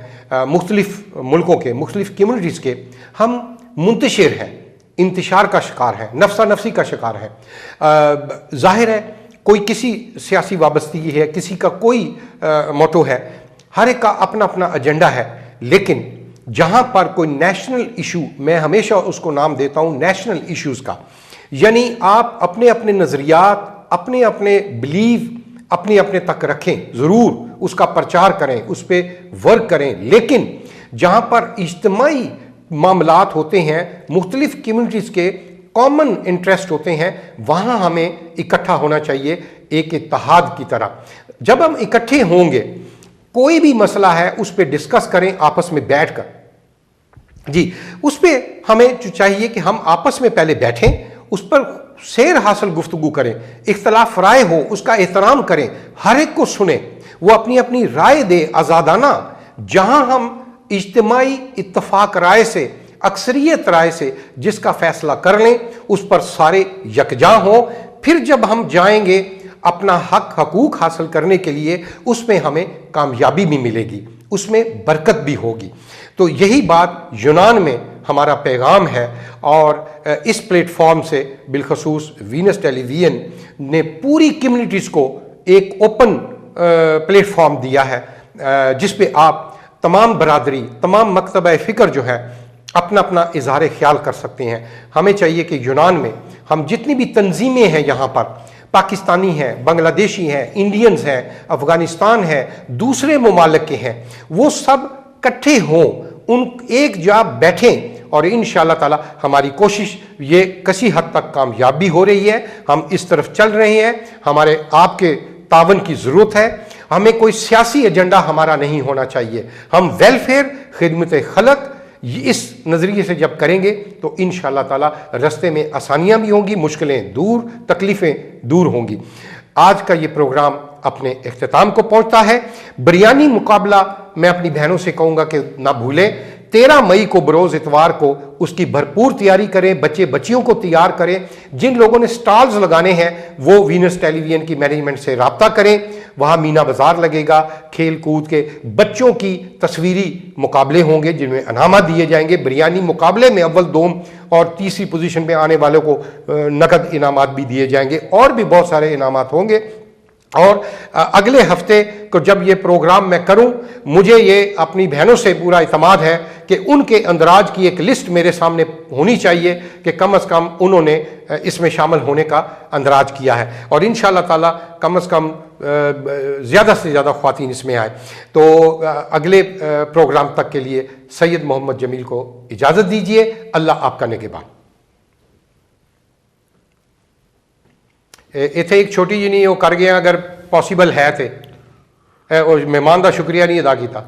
मुख्तलिफ़ मुल्कों के, मुख्तलिफ़ कम्यूनिटीज़ के, हम मुंतशिर हैं, इंतशार का शिकार हैं, नफ्सा नफसी का शिकार हैं। ज़ाहिर है कोई किसी सियासी वाबस्तगी है, किसी का कोई मोटो है, हर एक का अपना अपना एजेंडा है। लेकिन जहाँ पर कोई नेशनल इशू, मैं हमेशा उसको नाम देता हूँ नेशनल इश्यूज़ का, यानी आप अपने अपने नज़रियात, अपने अपने बिलीव अपने अपने तक रखें, ज़रूर उसका प्रचार करें, उस पर वर्क करें, लेकिन जहाँ पर इज्तिमाई मामलात होते हैं, मुख्तलिफ़ कम्यूनिटीज़ के कॉमन इंटरेस्ट होते हैं, वहाँ हमें इकट्ठा होना चाहिए एक इत्तेहाद की तरह। जब हम इकट्ठे होंगे, कोई भी मसला है उस पर डिस्कस करें आपस में बैठकर। जी, उस पर हमें जो चाहिए कि हम आपस में पहले बैठें, उस पर सैर हासिल गुफ्तगू करें, इख्तलाफ राय हो उसका एहतराम करें, हर एक को सुने, वो अपनी अपनी राय दे आज़ादाना। जहाँ हम इज्तिमाई इत्तफाक राय से, अक्सरियत राय से जिसका फैसला कर लें, उस पर सारे यकजा हों, फिर जब हम जाएंगे अपना हक हकूक हासिल करने के लिए, उसमें हमें कामयाबी भी मिलेगी, उसमें बरकत भी होगी। तो यही बात यूनान में हमारा पैगाम है और इस प्लेटफॉर्म से बिलखसूस वीनस टेलीविज़न ने पूरी कम्युनिटीज़ को एक ओपन प्लेटफॉर्म दिया है, जिस पे आप तमाम बरादरी, तमाम मकतबा फ़िक्र जो है अपना अपना इजहार ख्याल कर सकते हैं। हमें चाहिए कि यूनान में हम जितनी भी तंजीमें हैं यहाँ पर, पाकिस्तानी हैं, बांग्लादेशी हैं, इंडियंस हैं, अफ़गानिस्तान है, दूसरे ममालिक के हैं, वो सब इकट्ठे हों, उन एक जगह बैठें और इंशाअल्लाह ताला हमारी कोशिश ये किसी हद तक कामयाब भी हो रही है। हम इस तरफ चल रहे हैं, हमारे आपके तावन की ज़रूरत है। हमें कोई सियासी एजेंडा हमारा नहीं होना चाहिए। हम वेलफेयर, खिदमत खलक, इस नज़रिए से जब करेंगे तो इंशाअल्लाह ताला रास्ते में आसानियाँ भी होंगी, मुश्किलें दूर, तकलीफ़ें दूर होंगी। आज का ये प्रोग्राम अपने इख्तिताम को पहुँचता है। बिरयानी मुकाबला मैं अपनी बहनों से कहूँगा कि ना भूलें। 13 मई को बरोज़ इतवार को उसकी भरपूर तैयारी करें, बच्चे बच्चियों को तैयार करें। जिन लोगों ने स्टॉल्स लगाने हैं वो वीनस टेलीविज़न की मैनेजमेंट से रब्ता करें। वहाँ मीना बाजार लगेगा, खेल कूद के बच्चों की तस्वीरी मुकाबले होंगे जिनमें इनामात दिए जाएंगे। बिरयानी मुकाबले में अव्वल, दोम और तीसरी पोजीशन पे आने वालों को नकद इनामात भी दिए जाएंगे और भी बहुत सारे इनामात होंगे। और अगले हफ्ते को जब ये प्रोग्राम मैं करूं, मुझे ये अपनी बहनों से पूरा इत्मीनान है कि उनके अंदराज की एक लिस्ट मेरे सामने होनी चाहिए कि कम से कम उन्होंने इसमें शामिल होने का अंदराज किया है और इंशाअल्लाह ताला कम से कम ज़्यादा से ज़्यादा ख्वातीन इसमें आए। तो अगले प्रोग्राम तक के लिए सैयद मोहम्मद जमील को इजाज़त दीजिए। अल्लाह आपका निगहबान। इतने एक छोटी जी नहीं वो कर गया, अगर पॉसीबल है तो मेहमान का शुक्रिया नहीं अदा किया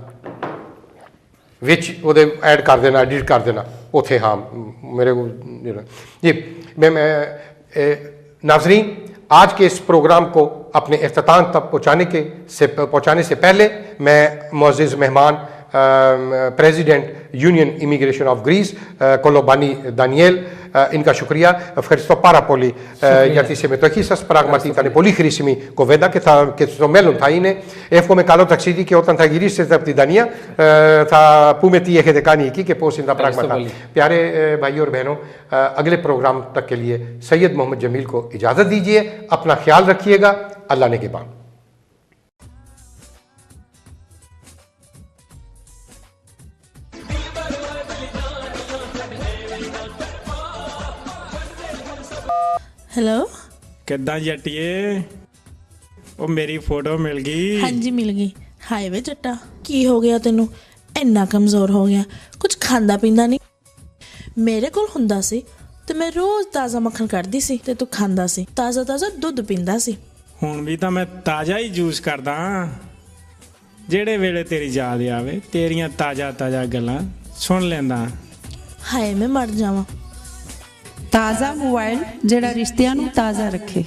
विच वो ऐड कर देना, एडिट कर देना उथे। हाँ मेरे को जी मैं नाजरीन, आज के इस प्रोग्राम को अपने इख्तिताम तक पहुँचाने से पहले मैं मुअज़्ज़िज़ मेहमान president union immigration of Greece कोलोबानी दानियल इनका शुक्रिया Ευχαριστώ πάρα πολύ για τη συμμετοχή σας. Πράγματι ήταν πολύ χρήσιμη κοβέντα και στο μέλλον θα είναι. Εύχομαι καλό ταξίδι και όταν θα γυρίσετε από την Δανία θα πούμε τι έχετε κάνει εκεί και πώς είναι τα πράγματα. प्यारे भाई और बहनों, अगले प्रोग्राम तक के लिए सैयद मोहम्मद जमील को इजाज़त दीजिए। अपना ख्याल रखिएगा। अल्लाह निगहबान। हेलो, ਕਿੱਦਾਂ ਜੱਟੀਏ? ਉਹ ਮੇਰੀ ਫੋਟੋ ਮਿਲ ਗਈ। ਹਾਂਜੀ ਮਿਲ ਗਈ। ਹਾਏ ਵੇ ਜੱਟਾ, ਕੀ ਹੋ ਗਿਆ ਤੈਨੂੰ? ਇੰਨਾ ਕਮਜ਼ੋਰ ਹੋ ਗਿਆ, ਕੁਝ ਖਾਂਦਾ ਪੀਂਦਾ ਨਹੀਂ। ਮੇਰੇ ਕੋਲ ਹੁੰਦਾ ਸੀ ਤੇ ਮੈਂ ਰੋਜ਼ ਤਾਜ਼ਾ ਮੱਖਣ ਕੱਢਦੀ ਸੀ ਤੇ ਤੂੰ ਖਾਂਦਾ ਸੀ, ਤਾਜ਼ਾ ਤਾਜ਼ਾ ਦੁੱਧ ਪੀਂਦਾ ਸੀ। ਹੁਣ ਵੀ ਤਾਂ ਮੈਂ ਤਾਜ਼ਾ ਹੀ ਜੂਸ ਕਰਦਾ, ਜਿਹੜੇ ਵੇਲੇ ਤੇਰੀ ਯਾਦ ਆਵੇ ਤੇਰੀਆਂ ਤਾਜ਼ਾ ਤਾਜ਼ਾ ਗੱਲਾਂ ਸੁਣ ਲੈਂਦਾ। ਹਾਏ ਮੈਂ ਮਰ ਜਾਵਾਂ। ਤਾਜ਼ਾ ਮੋਬਾਈਲ ਜਿਹੜਾ ਰਿਸ਼ਤਿਆਂ ਨੂੰ ਤਾਜ਼ਾ ਰੱਖੇ।